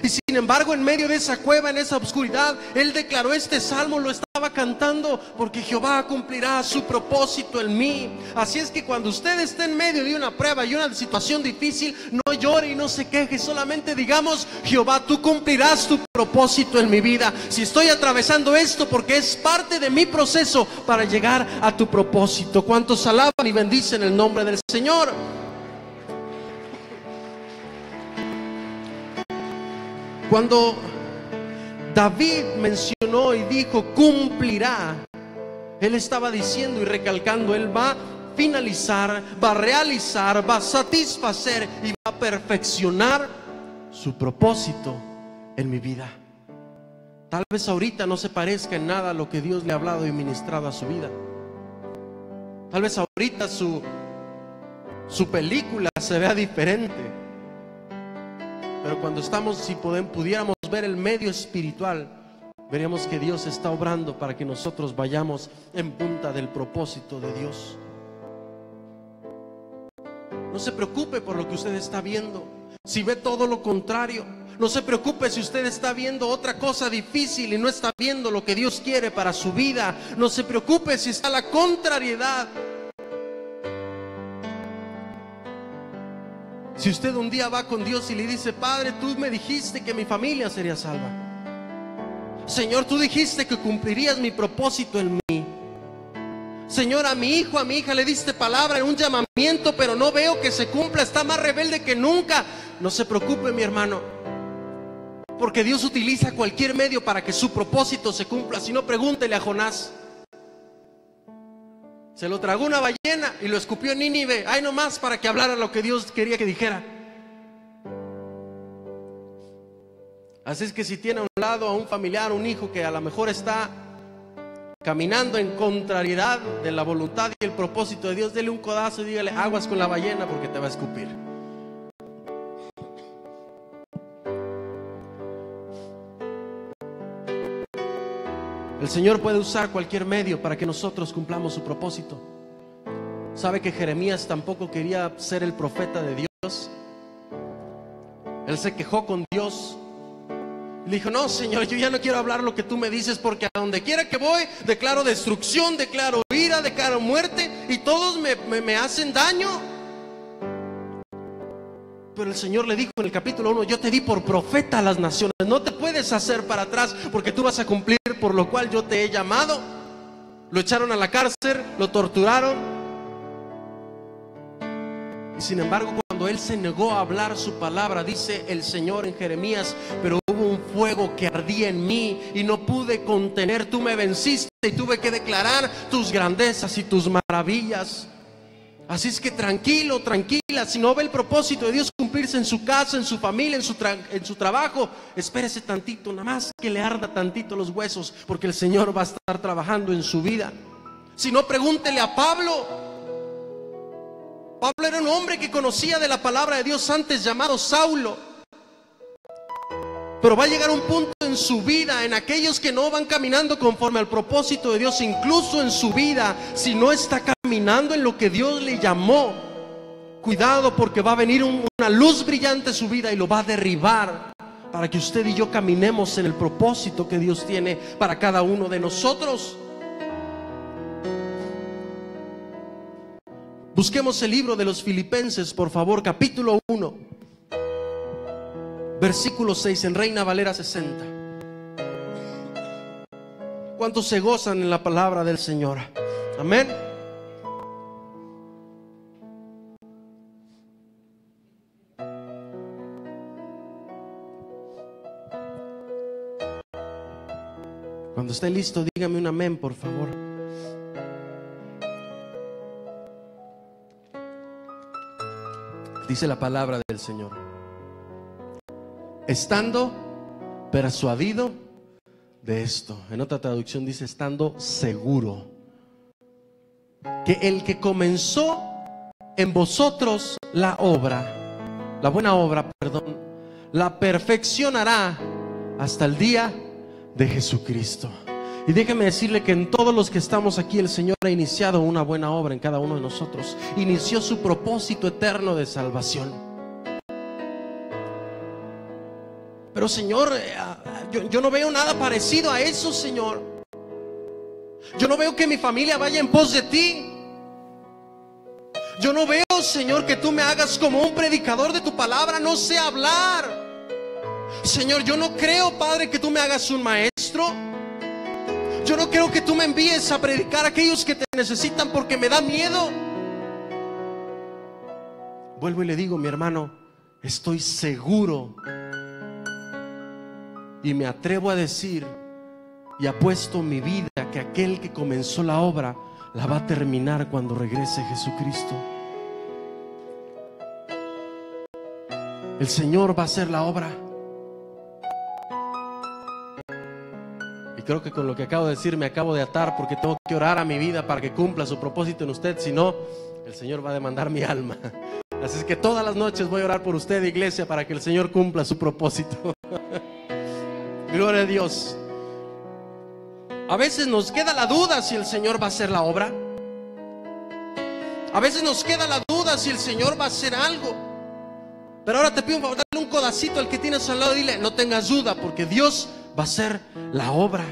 A: Y sin embargo, en medio de esa cueva, en esa oscuridad, él declaró este salmo, lo estaba cantando, porque Jehová cumplirá su propósito en mí. Así es que cuando usted esté en medio de una prueba y una situación difícil, no llore y no se queje, solamente digamos: Jehová, tú cumplirás tu propósito en mi vida. Si estoy atravesando esto, porque es parte de mi proceso para llegar a tu propósito. ¿Cuántos alaban y bendicen el nombre del Señor? Cuando David mencionó y dijo cumplirá, él estaba diciendo y recalcando: él va a finalizar, va a realizar, va a satisfacer y va a perfeccionar su propósito en mi vida. Tal vez ahorita no se parezca en nada a lo que Dios le ha hablado y ministrado a su vida. Tal vez ahorita su película se vea diferente. Pero cuando estamos, si pudiéramos ver el medio espiritual, veríamos que Dios está obrando para que nosotros vayamos en punta del propósito de Dios. No se preocupe por lo que usted está viendo. Si ve todo lo contrario, no se preocupe si usted está viendo otra cosa difícil y no está viendo lo que Dios quiere para su vida. No se preocupe si está la contrariedad. Si usted un día va con Dios y le dice: Padre, tú me dijiste que mi familia sería salva. Señor, tú dijiste que cumplirías mi propósito en mí. Señor, a mi hijo, a mi hija le diste palabra en un llamamiento, pero no veo que se cumpla, está más rebelde que nunca. No se preocupe, mi hermano, porque Dios utiliza cualquier medio para que su propósito se cumpla. Si no, pregúntele a Jonás. Se lo tragó una ballena y lo escupió en Nínive, ahí nomás, para que hablara lo que Dios quería que dijera. Así es que si tiene a un lado a un familiar, un hijo que a lo mejor está caminando en contrariedad de la voluntad y el propósito de Dios, dele un codazo y dígale: aguas con la ballena, porque te va a escupir. El Señor puede usar cualquier medio para que nosotros cumplamos su propósito. ¿Sabe que Jeremías tampoco quería ser el profeta de Dios? Él se quejó con Dios. Le dijo: no, Señor, yo ya no quiero hablar lo que tú me dices, porque a donde quiera que voy declaro destrucción, declaro ira, declaro muerte, y todos me hacen daño. Pero el Señor le dijo en el capítulo 1: yo te di por profeta a las naciones, no te puedes hacer para atrás, porque tú vas a cumplir por lo cual yo te he llamado. Lo echaron a la cárcel, lo torturaron, y sin embargo, cuando él se negó a hablar su palabra, dice el Señor en Jeremías: pero hubo un fuego que ardía en mí y no pude contener, tú me venciste y tuve que declarar tus grandezas y tus maravillas. Así es que tranquilo, tranquila, si no ve el propósito de Dios cumplirse en su casa, en su familia, en su trabajo, espérese tantito, nada más que le arda tantito los huesos, porque el Señor va a estar trabajando en su vida. Si no, pregúntele a Pablo. Pablo era un hombre que conocía de la palabra de Dios antes, llamado Saulo. Pero va a llegar un punto en su vida, en aquellos que no van caminando conforme al propósito de Dios, incluso en su vida, si no está caminando en lo que Dios le llamó, cuidado, porque va a venir una luz brillante en su vida y lo va a derribar, para que usted y yo caminemos en el propósito que Dios tiene para cada uno de nosotros. Busquemos el libro de los Filipenses, por favor, capítulo 1, versículo 6, en Reina Valera 60. ¿Cuántos se gozan en la palabra del Señor? Amén. Cuando esté listo, dígame un amén, por favor. Dice la palabra del Señor: estando persuadido de esto. En otra traducción dice: estando seguro que el que comenzó en vosotros la buena obra, la perfeccionará hasta el día de Jesucristo. Y déjeme decirle que en todos los que estamos aquí, el Señor ha iniciado una buena obra en cada uno de nosotros. Inició su propósito eterno de salvación. Pero Señor, yo no veo nada parecido a eso, Señor. Yo no veo que mi familia vaya en pos de ti. Yo no veo, Señor, que tú me hagas como un predicador de tu palabra. No sé hablar. Señor, yo no creo, Padre, que tú me hagas un maestro. Yo no creo que tú me envíes a predicar a aquellos que te necesitan, porque me da miedo. Vuelvo y le digo, mi hermano, estoy seguro y me atrevo a decir y apuesto mi vida que aquel que comenzó la obra la va a terminar cuando regrese Jesucristo. El Señor va a hacer la obra. Y creo que con lo que acabo de decir me acabo de atar, porque tengo que orar a mi vida para que cumpla su propósito en usted. Si no, el Señor va a demandar mi alma. Así es que todas las noches voy a orar por usted, iglesia, para que el Señor cumpla su propósito. Gloria a Dios. A veces nos queda la duda si el Señor va a hacer la obra. A veces nos queda la duda si el Señor va a hacer algo. Pero ahora te pido un favor, dale un codacito al que tienes al lado y dile: no tengas duda, porque Dios va a hacer la obra.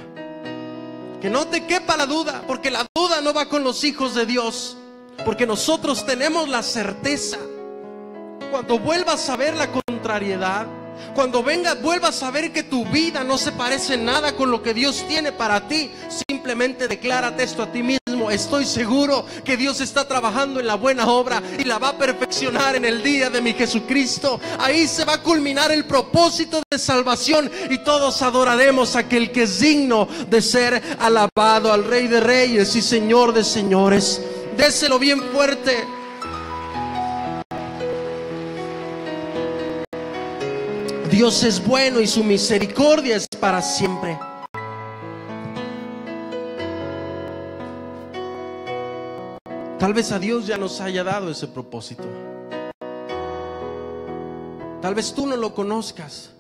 A: Que no te quepa la duda, porque la duda no va con los hijos de Dios. Porque nosotros tenemos la certeza. Cuando vuelvas a ver la contrariedad, cuando vuelvas a ver que tu vida no se parece en nada con lo que Dios tiene para ti, simplemente declárate esto a ti mismo: estoy seguro que Dios está trabajando en la buena obra y la va a perfeccionar en el día de mi Jesucristo. Ahí se va a culminar el propósito de salvación y todos adoraremos a aquel que es digno de ser alabado, al Rey de Reyes y Señor de Señores. Déselo bien fuerte. Dios es bueno y su misericordia es para siempre. Tal vez a Dios ya nos haya dado ese propósito. Tal vez tú no lo conozcas.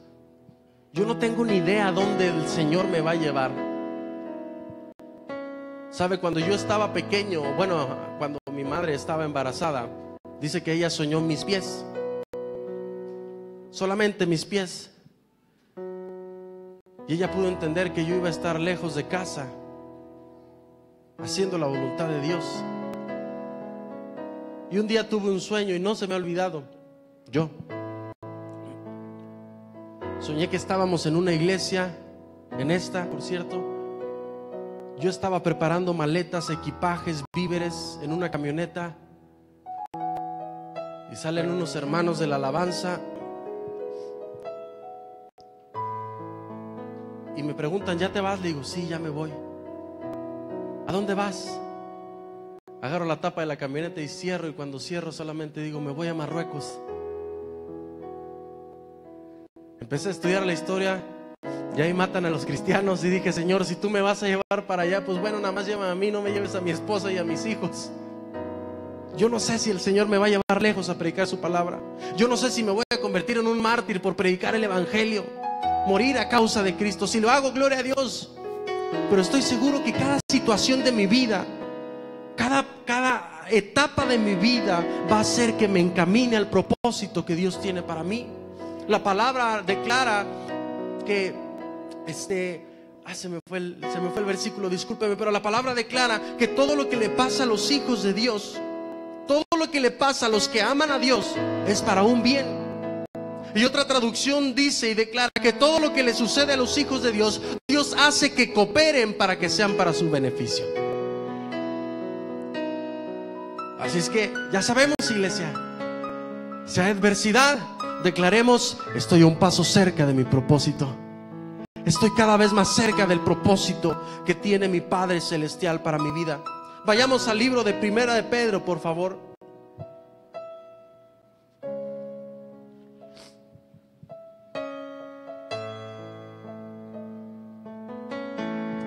A: Yo no tengo ni idea a dónde el Señor me va a llevar. Sabe, cuando yo estaba pequeño, cuando mi madre estaba embarazada, dice que ella soñó mis pies. Solamente mis pies. Y ella pudo entender que yo iba a estar lejos de casa, haciendo la voluntad de Dios. Y un día tuve un sueño y no se me ha olvidado. Yo soñé que estábamos en una iglesia, por cierto. Yo estaba preparando maletas, equipajes, víveres en una camioneta. Y salen unos hermanos de la alabanza y me preguntan: ¿ya te vas? Le digo: sí, ya me voy. ¿A dónde vas? Agarro la tapa de la camioneta y cierro, y cuando cierro solamente digo, me voy a Marruecos. Empecé a estudiar la historia y ahí matan a los cristianos, y dije, Señor, si tú me vas a llevar para allá, pues bueno, nada más llévame a mí, no me lleves a mi esposa y a mis hijos. Yo no sé si el Señor me va a llevar lejos a predicar su palabra. Yo no sé si me voy a convertir en un mártir por predicar el evangelio, morir a causa de Cristo. Si lo hago, gloria a Dios. Pero estoy seguro que cada situación de mi vida, cada etapa de mi vida va a hacer que me encamine al propósito que Dios tiene para mí. La palabra declara que se me fue el versículo, discúlpeme, pero la palabra declara que todo lo que le pasa a los hijos de Dios, todo lo que le pasa a los que aman a Dios, es para un bien. Y otra traducción dice y declara que todo lo que le sucede a los hijos de Dios, Dios hace que cooperen para que sean para su beneficio. Así es que ya sabemos, iglesia, si hay adversidad, declaremos, estoy un paso cerca de mi propósito. Estoy cada vez más cerca del propósito que tiene mi Padre Celestial para mi vida. Vayamos al libro de Primera de Pedro, por favor.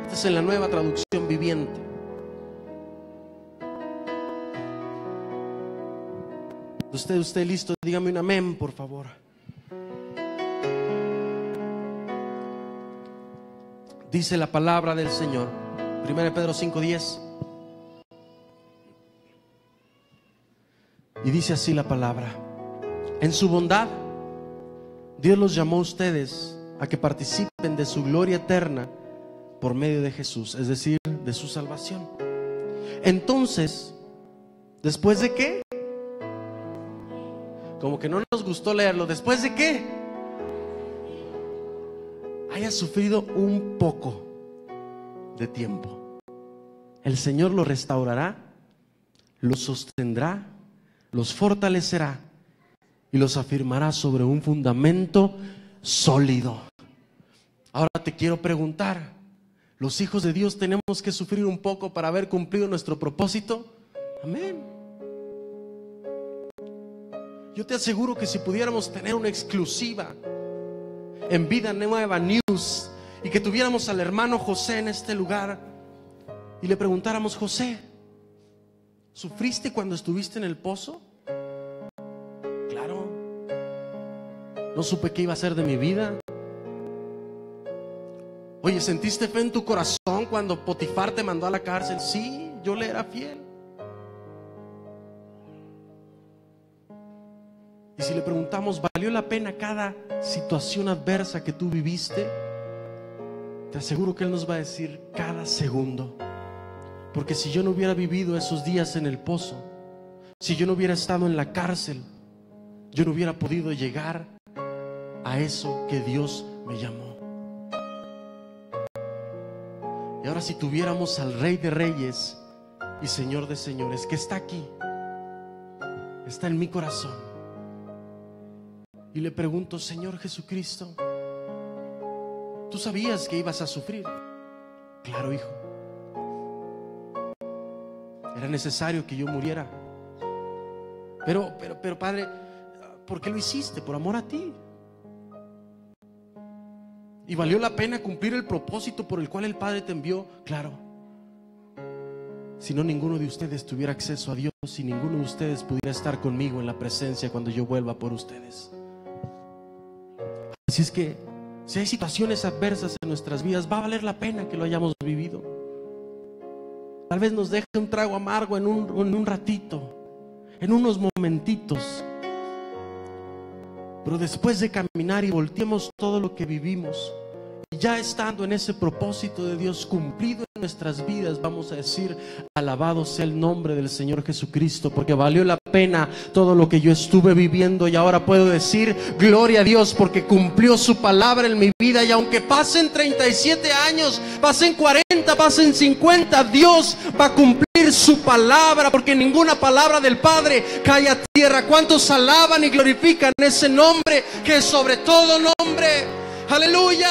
A: Esta es en la Nueva Traducción Viviente. Usted listo, dígame un amén, por favor. Dice la palabra del Señor, 1 Pedro 5:10. Y dice así la palabra: en su bondad, Dios los llamó a ustedes a que participen de su gloria eterna por medio de Jesús, es decir, de su salvación. Entonces, ¿después de qué? Como que no nos gustó leerlo. ¿Después de qué? Haya sufrido un poco de tiempo, el Señor los restaurará, los sostendrá, los fortalecerá y los afirmará sobre un fundamento sólido. Ahora te quiero preguntar, ¿los hijos de Dios tenemos que sufrir un poco para haber cumplido nuestro propósito? Amén. Yo te aseguro que si pudiéramos tener una exclusiva en Vida Nueva News y que tuviéramos al hermano José en este lugar y le preguntáramos: José, ¿sufriste cuando estuviste en el pozo? Claro. No supe qué iba a ser de mi vida. Oye, ¿sentiste fe en tu corazón cuando Potifar te mandó a la cárcel? Sí, yo le era fiel. Y si le preguntamos, ¿valió la pena cada situación adversa que tú viviste? Te aseguro que Él nos va a decir: cada segundo. Porque si yo no hubiera vivido esos días en el pozo, si yo no hubiera estado en la cárcel, yo no hubiera podido llegar a eso que Dios me llamó. Y ahora, si tuviéramos al Rey de Reyes y Señor de Señores, que está aquí, está en mi corazón, y le pregunto: Señor Jesucristo, ¿tú sabías que ibas a sufrir? Claro, hijo. Era necesario que yo muriera. Pero Padre, ¿por qué lo hiciste? Por amor a ti. ¿Y valió la pena cumplir el propósito por el cual el Padre te envió? Claro. Si no, ninguno de ustedes tuviera acceso a Dios y ninguno de ustedes pudiera estar conmigo en la presencia cuando yo vuelva por ustedes. Así es que si hay situaciones adversas en nuestras vidas, va a valer la pena que lo hayamos vivido. Tal vez nos deje un trago amargo en un ratito, en unos momentitos, pero después de caminar y volteemos todo lo que vivimos, y ya estando en ese propósito de Dios cumplido en nuestras vidas, vamos a decir: alabado sea el nombre del Señor Jesucristo, porque valió la pena todo lo que yo estuve viviendo. Y ahora puedo decir: gloria a Dios, porque cumplió su palabra en mi vida. Y aunque pasen 37 años, pasen 40, pasen 50, Dios va a cumplir su palabra, porque ninguna palabra del Padre cae a tierra. ¿Cuántos alaban y glorifican ese nombre que es sobre todo nombre? Aleluya.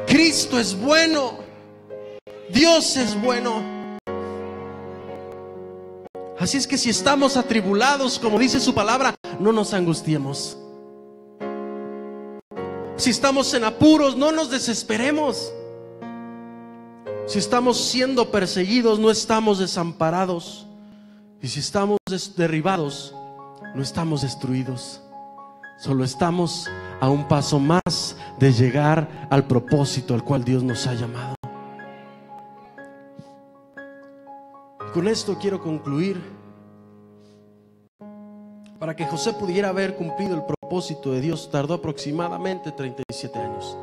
A: Cristo es bueno, Dios es bueno. Así es que si estamos atribulados, como dice su palabra, no nos angustiemos. Si estamos en apuros, no nos desesperemos. Si estamos siendo perseguidos, no estamos desamparados. Y si estamos derribados, no estamos destruidos. Solo estamos a un paso más de llegar al propósito al cual Dios nos ha llamado. Con esto quiero concluir. Para que José pudiera haber cumplido el propósito de Dios, tardó aproximadamente 37 años.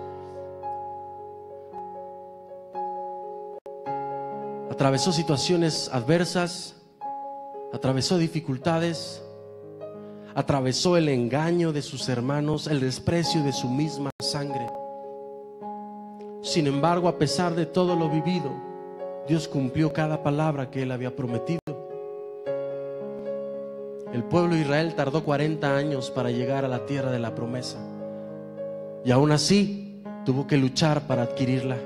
A: Atravesó situaciones adversas, atravesó dificultades, atravesó el engaño de sus hermanos, el desprecio de su misma sangre. Sin embargo, a pesar de todo lo vivido, Dios cumplió cada palabra que Él había prometido. El pueblo de Israel tardó 40 años para llegar a la tierra de la promesa, y aún así tuvo que luchar para adquirirla.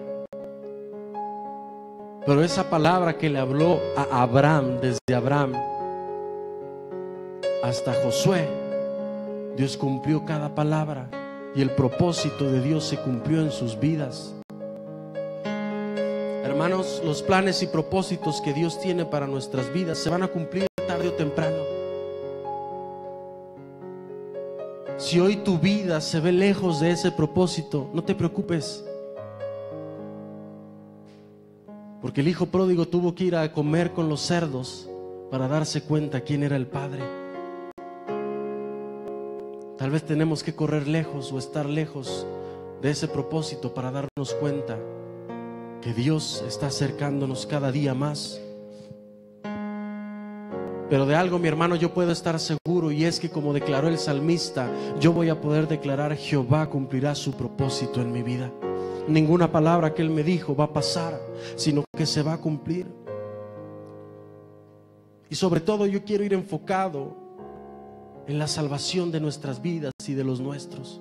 A: Pero esa palabra que le habló a Abraham, desde Abraham hasta Josué, Dios cumplió cada palabra, y el propósito de Dios se cumplió en sus vidas. Hermanos, los planes y propósitos que Dios tiene para nuestras vidas se van a cumplir tarde o temprano. Si hoy tu vida se ve lejos de ese propósito, no te preocupes, porque el hijo pródigo tuvo que ir a comer con los cerdos para darse cuenta quién era el Padre. Tal vez tenemos que correr lejos o estar lejos de ese propósito para darnos cuenta que Dios está acercándonos cada día más. Pero de algo, mi hermano, yo puedo estar seguro, y es que, como declaró el salmista, yo voy a poder declarar: Jehová cumplirá su propósito en mi vida. Ninguna palabra que Él me dijo va a pasar, sino que se va a cumplir. Y sobre todo yo quiero ir enfocado en la salvación de nuestras vidas y de los nuestros,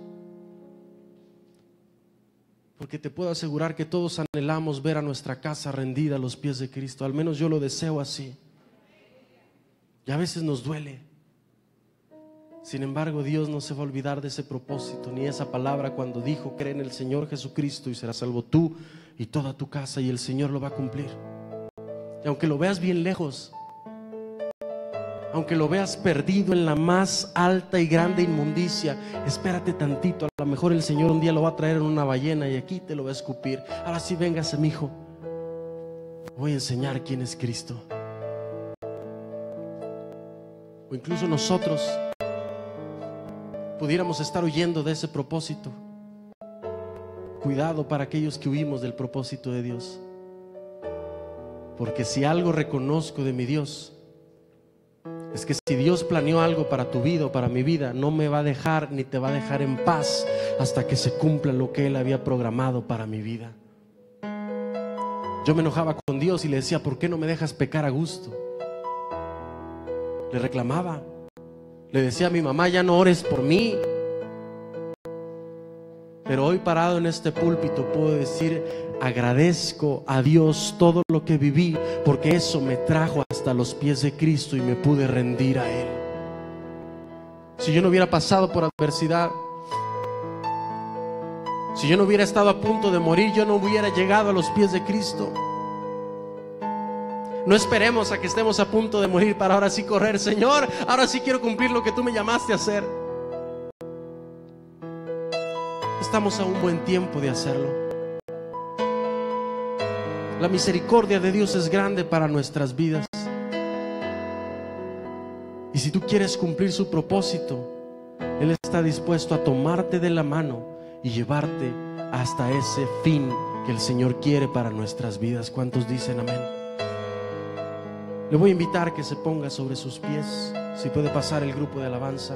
A: porque te puedo asegurar que todos anhelamos ver a nuestra casa rendida a los pies de Cristo. Al menos yo lo deseo así. Y a veces nos duele. Sin embargo, Dios no se va a olvidar de ese propósito, ni esa palabra cuando dijo: cree en el Señor Jesucristo y serás salvo tú y toda tu casa, y el Señor lo va a cumplir. Y aunque lo veas bien lejos, aunque lo veas perdido en la más alta y grande inmundicia, espérate tantito. A lo mejor el Señor un día lo va a traer en una ballena y aquí te lo va a escupir. Ahora sí, véngase, mi hijo, voy a enseñar quién es Cristo. O incluso nosotros pudiéramos estar huyendo de ese propósito. Cuidado para aquellos que huimos del propósito de Dios, porque si algo reconozco de mi Dios, es que si Dios planeó algo para tu vida o para mi vida, no me va a dejar ni te va a dejar en paz hasta que se cumpla lo que Él había programado para mi vida. Yo me enojaba con Dios y le decía: ¿por qué no me dejas pecar a gusto? Le reclamaba, le decía a mi mamá: ya no ores por mí. Pero hoy, parado en este púlpito, puedo decir: agradezco a Dios todo lo que viví, porque eso me trajo hasta los pies de Cristo y me pude rendir a Él. Si yo no hubiera pasado por adversidad, si yo no hubiera estado a punto de morir, yo no hubiera llegado a los pies de Cristo. No esperemos a que estemos a punto de morir para ahora sí correr: Señor, ahora sí quiero cumplir lo que tú me llamaste a hacer. Estamos a un buen tiempo de hacerlo. La misericordia de Dios es grande para nuestras vidas. Y si tú quieres cumplir su propósito, Él está dispuesto a tomarte de la mano y llevarte hasta ese fin que el Señor quiere para nuestras vidas. ¿Cuántos dicen amén? Le voy a invitar a que se ponga sobre sus pies. Si puede pasar el grupo de alabanza.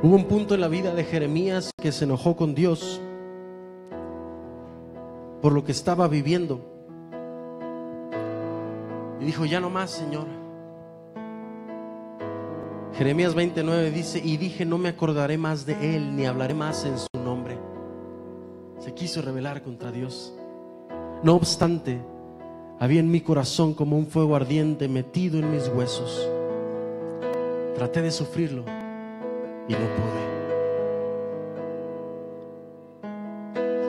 A: Hubo un punto en la vida de Jeremías que se enojó con Dios por lo que estaba viviendo. Y dijo: ya no más, Señor. Jeremías 29 dice: y dije, no me acordaré más de él, ni hablaré más en su nombre. Se quiso rebelar contra Dios. No obstante, había en mi corazón como un fuego ardiente metido en mis huesos. Traté de sufrirlo y no pude.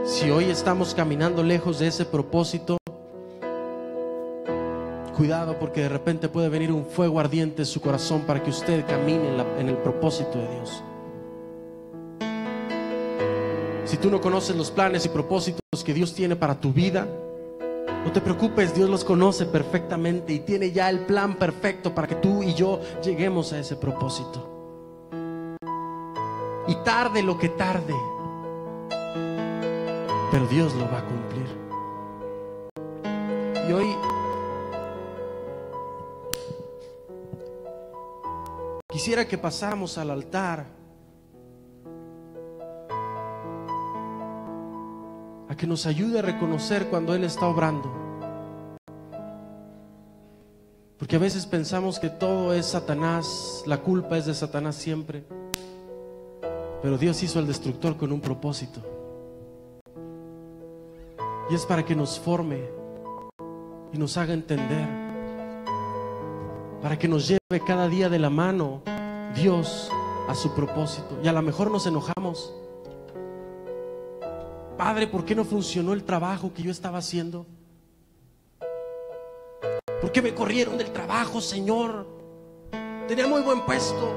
A: Si hoy estamos caminando lejos de ese propósito, cuidado, porque de repente puede venir un fuego ardiente en su corazón para que usted camine en el propósito de Dios. Si tú no conoces los planes y propósitos que Dios tiene para tu vida, no te preocupes, Dios los conoce perfectamente y tiene ya el plan perfecto para que tú y yo lleguemos a ese propósito. Y tarde lo que tarde, pero Dios lo va a cumplir. Y hoy quisiera que pasáramos al altar a que nos ayude a reconocer cuando Él está obrando. Porque a veces pensamos que todo es Satanás, la culpa es de Satanás siempre. Pero Dios hizo al destructor con un propósito. Y es para que nos forme y nos haga entender, para que nos lleve cada día de la mano Dios a su propósito. Y a lo mejor nos enojamos. Padre, ¿por qué no funcionó el trabajo que yo estaba haciendo? ¿Por qué me corrieron del trabajo, Señor? Tenía muy buen puesto.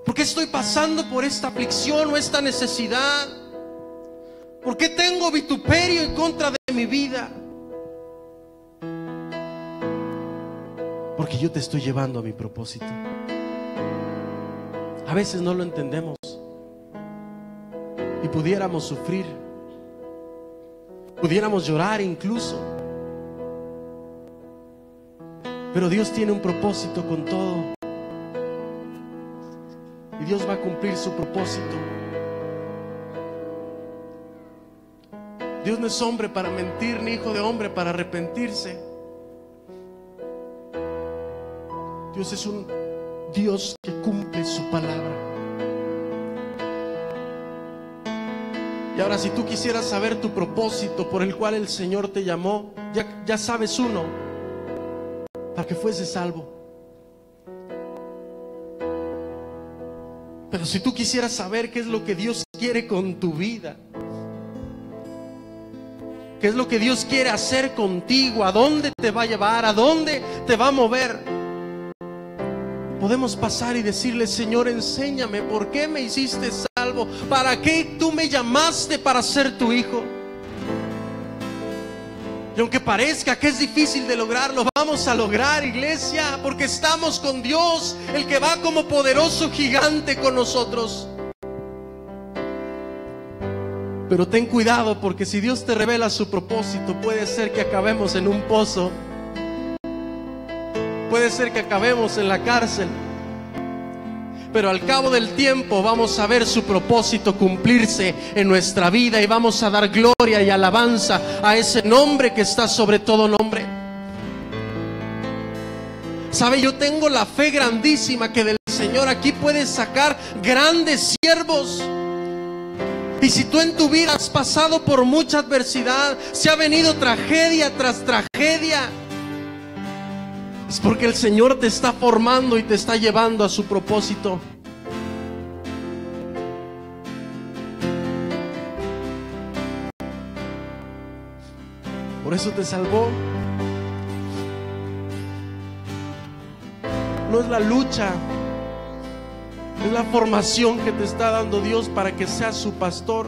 A: ¿Por qué estoy pasando por esta aflicción o esta necesidad? ¿Por qué tengo vituperio en contra de mi vida? Porque yo te estoy llevando a mi propósito. A veces no lo entendemos y pudiéramos sufrir, pudiéramos llorar incluso, pero Dios tiene un propósito con todo y Dios va a cumplir su propósito. Dios no es hombre para mentir, ni hijo de hombre para arrepentirse. Dios es un Dios que cumple su palabra. Y ahora, si tú quisieras saber tu propósito por el cual el Señor te llamó, ya sabes uno: para que fueses salvo. Pero si tú quisieras saber qué es lo que Dios quiere con tu vida, qué es lo que Dios quiere hacer contigo, a dónde te va a llevar, a dónde te va a mover, podemos pasar y decirle: Señor, enséñame, ¿por qué me hiciste salvo? ¿Para qué tú me llamaste para ser tu hijo? Y aunque parezca que es difícil de lograr, lo vamos a lograr, iglesia, porque estamos con Dios, el que va como poderoso gigante con nosotros. Pero ten cuidado, porque si Dios te revela su propósito, puede ser que acabemos en un pozo, puede ser que acabemos en la cárcel, pero al cabo del tiempo vamos a ver su propósito cumplirse en nuestra vida y vamos a dar gloria y alabanza a ese nombre que está sobre todo nombre. ¿Sabe? Yo tengo la fe grandísima que del Señor aquí puedes sacar grandes siervos. Y si tú en tu vida has pasado por mucha adversidad, si ha venido tragedia tras tragedia, es porque el Señor te está formando y te está llevando a su propósito. Por eso te salvó. No es la lucha, es la formación que te está dando Dios para que seas su pastor.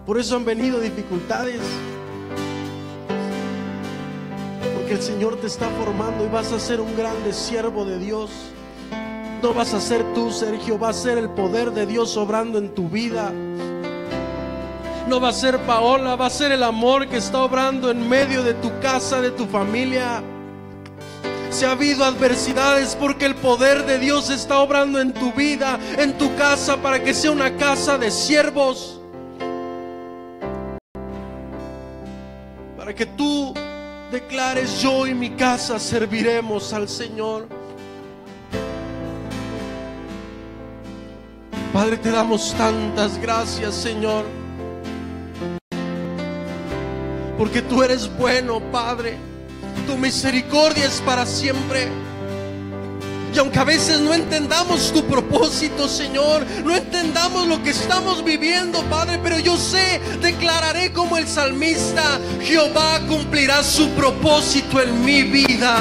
A: Por eso han venido dificultades, porque el Señor te está formando y vas a ser un grande siervo de Dios. No vas a ser tú, Sergio, va a ser el poder de Dios obrando en tu vida. No va a ser Paola, va a ser el amor que está obrando en medio de tu casa, de tu familia. Si ha habido adversidades, porque el poder de Dios está obrando en tu vida, en tu casa, para que sea una casa de siervos, para que tú declares: yo y mi casa serviremos al Señor. Padre, te damos tantas gracias, Señor, porque tú eres bueno, Padre. Tu misericordia es para siempre. Y aunque a veces no entendamos tu propósito, Señor, no entendamos lo que estamos viviendo, Padre, pero yo sé, declararé como el salmista: Jehová cumplirá su propósito en mi vida.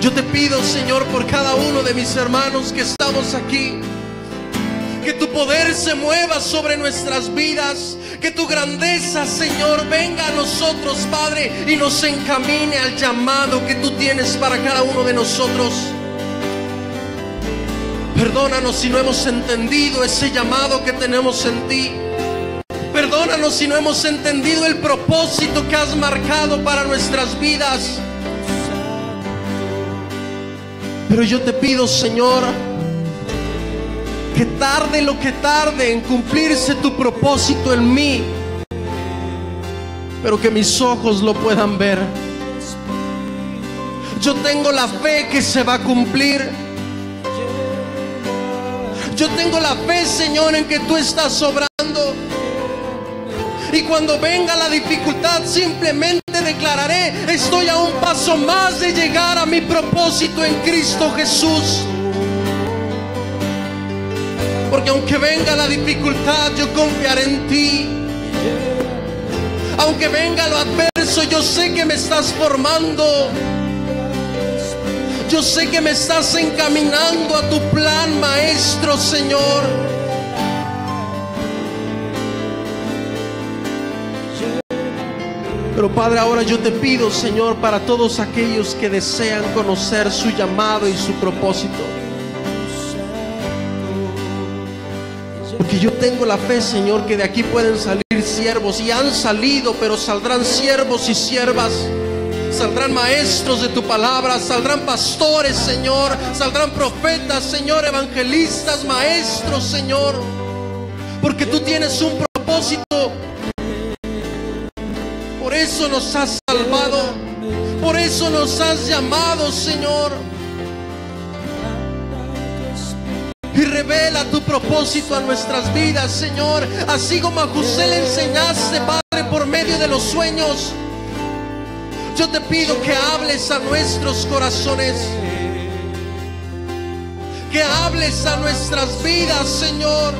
A: Yo te pido, Señor, por cada uno de mis hermanos que estamos aquí, que tu poder se mueva sobre nuestras vidas, que tu grandeza, Señor, venga a nosotros, Padre, y nos encamine al llamado que tú tienes para cada uno de nosotros. Perdónanos si no hemos entendido ese llamado que tenemos en ti. Perdónanos si no hemos entendido el propósito que has marcado para nuestras vidas. Pero yo te pido, Señor, que tarde lo que tarde en cumplirse tu propósito en mí, pero que mis ojos lo puedan ver. Yo tengo la fe que se va a cumplir. Yo tengo la fe, Señor, en que tú estás obrando. Y cuando venga la dificultad, simplemente declararé: estoy a un paso más de llegar a mi propósito en Cristo Jesús. Porque aunque venga la dificultad, yo confiaré en ti. Aunque venga lo adverso, yo sé que me estás formando. Yo sé que me estás encaminando a tu plan, Maestro, Señor. Pero Padre, ahora yo te pido, Señor, para todos aquellos que desean conocer su llamado y su propósito, porque yo tengo la fe, Señor, que de aquí pueden salir siervos, y han salido, pero saldrán siervos y siervas. Saldrán maestros de tu palabra, saldrán pastores, Señor, saldrán profetas, Señor, evangelistas, maestros, Señor, porque tú tienes un propósito. Por eso nos has salvado, por eso nos has llamado, Señor. Y revela tu propósito a nuestras vidas, Señor, así como a José le enseñaste, Padre, por medio de los sueños. Yo te pido que hables a nuestros corazones, que hables a nuestras vidas, Señor.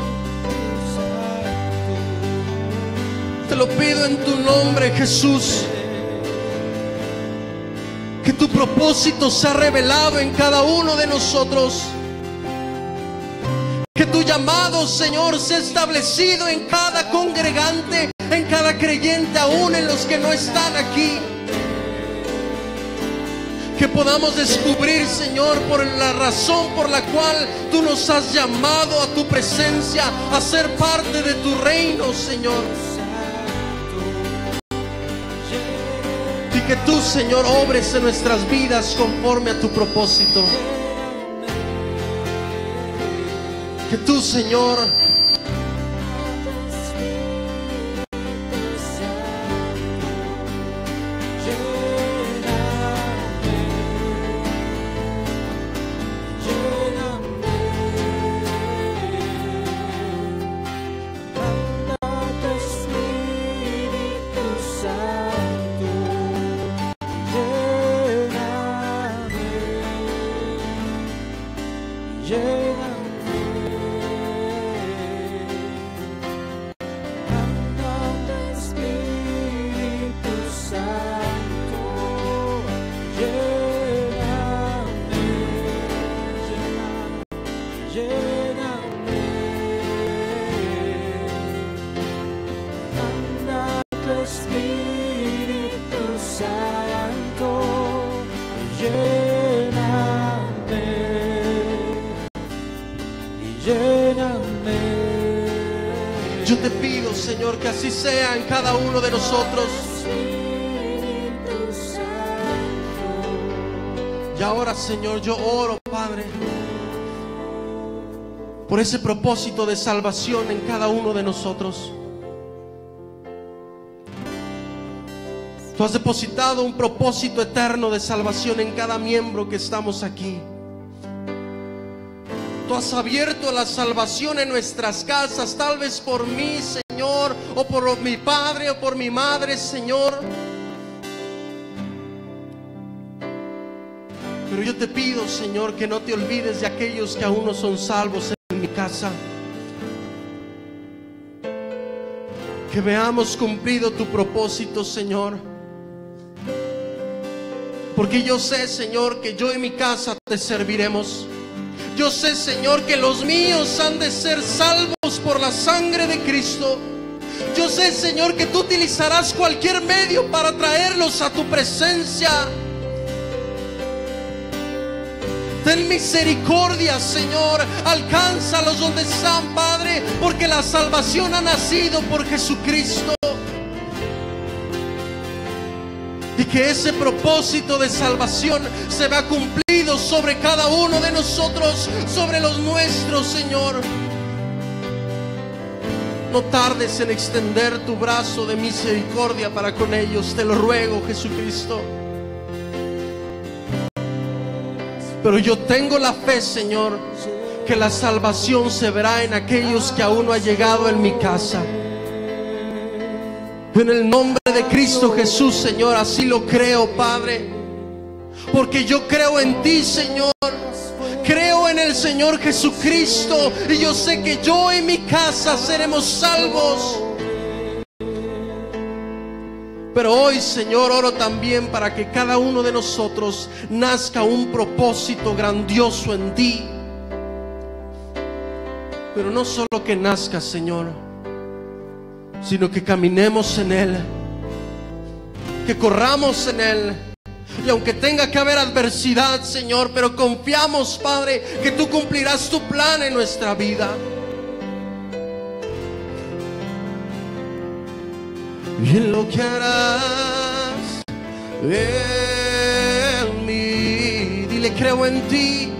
A: Te lo pido en tu nombre, Jesús. Que tu propósito sea revelado en cada uno de nosotros. Que tu llamado, Señor, sea establecido en cada congregante, en cada creyente, aún en los que no están aquí. Que podamos descubrir, Señor, por la razón por la cual tú nos has llamado a tu presencia, a ser parte de tu reino, Señor. Y que tú, Señor, obres en nuestras vidas conforme a tu propósito. Que tú, Señor, yo te pido, Señor, que así sea en cada uno de nosotros. Y ahora, Señor, yo oro, Padre, por ese propósito de salvación en cada uno de nosotros. Tú has depositado un propósito eterno de salvación en cada miembro que estamos aquí. Tú has abierto la salvación en nuestras casas, tal vez por mí, Señor, o por mi padre o por mi madre, Señor. Pero yo te pido, Señor, que no te olvides de aquellos que aún no son salvos en mi casa. Que veamos cumplido tu propósito, Señor. Porque yo sé, Señor, que yo y mi casa te serviremos. Yo sé, Señor, que los míos han de ser salvos por la sangre de Cristo. Yo sé, Señor, que tú utilizarás cualquier medio para traerlos a tu presencia. Ten misericordia, Señor. Alcánzalos donde están, Padre, porque la salvación ha nacido por Jesucristo. Y que ese propósito de salvación se vea cumplido sobre cada uno de nosotros, sobre los nuestros, Señor. No tardes en extender tu brazo de misericordia para con ellos, te lo ruego, Jesucristo. Pero yo tengo la fe, Señor, que la salvación se verá en aquellos que aún no han llegado en mi casa. En el nombre de Cristo Jesús, Señor, así lo creo, Padre. Porque yo creo en ti, Señor. Creo en el Señor Jesucristo. Y yo sé que yo y mi casa seremos salvos. Pero hoy, Señor, oro también para que cada uno de nosotros nazca un propósito grandioso en ti. Pero no solo que nazca, Señor, sino que caminemos en Él, que corramos en Él. Y aunque tenga que haber adversidad, Señor, pero confiamos, Padre, que tú cumplirás tu plan en nuestra vida. Y en lo que harás en mí, dile: creo en ti,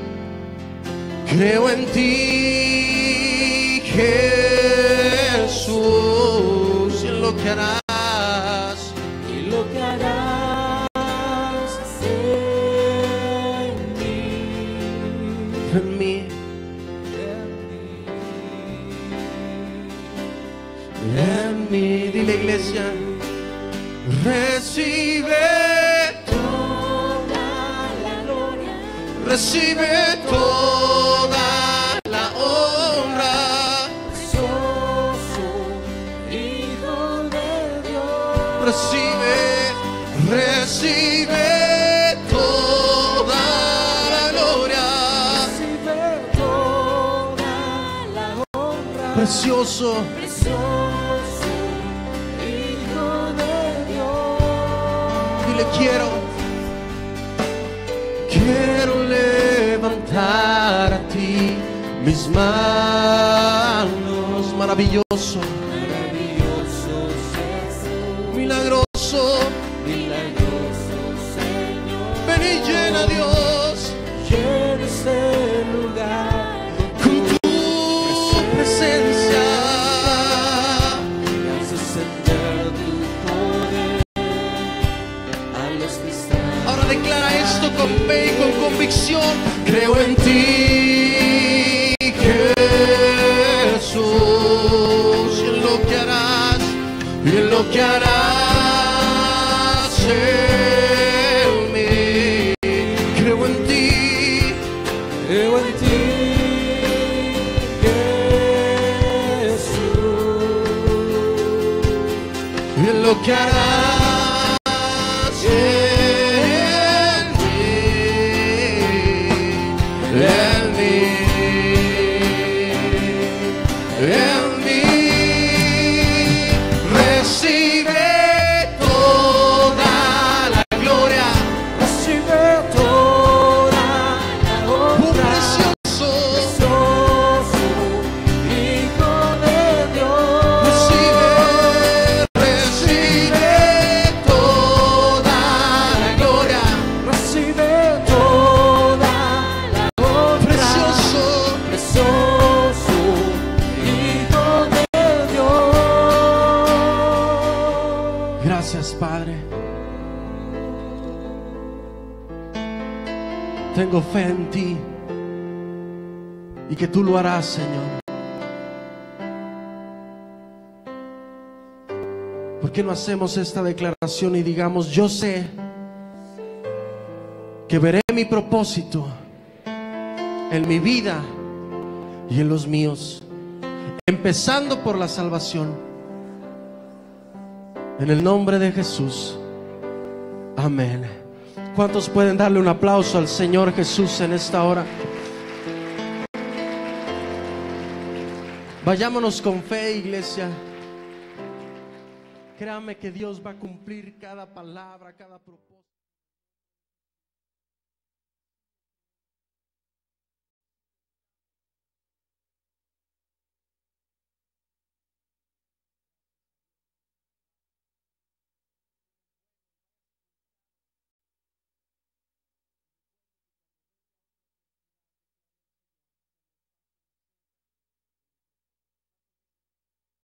A: creo en ti, Jesús. Y en lo que harás,
B: y lo que harás
A: en mí, en mí. Dile, iglesia: recibe
B: toda la gloria,
A: recibe toda la honra,
B: precioso Hijo de Dios.
A: Recibe toda la gloria,
B: Recibe toda la honra,
A: precioso.
B: precioso Hijo de Dios.
A: Dile: quiero levantar a ti mis manos. Maravilloso,
B: Maravilloso Jesús,
A: milagroso.
B: milagroso Señor.
A: Ven y llena, Dios,
B: Llena este lugar
A: con tu presencia.
B: y haces sentir tu poder a los que están.
A: Ahora declara esto con fe y con convicción: creo en ti, Jesús, y en lo que harás, y en lo que harás en mí. Creo en ti,
B: Creo en ti, Jesús.
A: y en lo que harás en mí, en mí. Recibe toda la gloria,
B: Recibe toda la honra,
A: precioso.
B: precioso Hijo de Dios.
A: Recibe Tengo fe en ti y que tú lo harás, Señor. ¿Por qué no hacemos esta declaración y digamos: yo sé que veré mi propósito en mi vida y en los míos, empezando por la salvación, en el nombre de Jesús? Amén. ¿Cuántos pueden darle un aplauso al Señor Jesús en esta hora? Vayámonos con fe, iglesia. Créame que Dios va a cumplir cada palabra, cada propósito.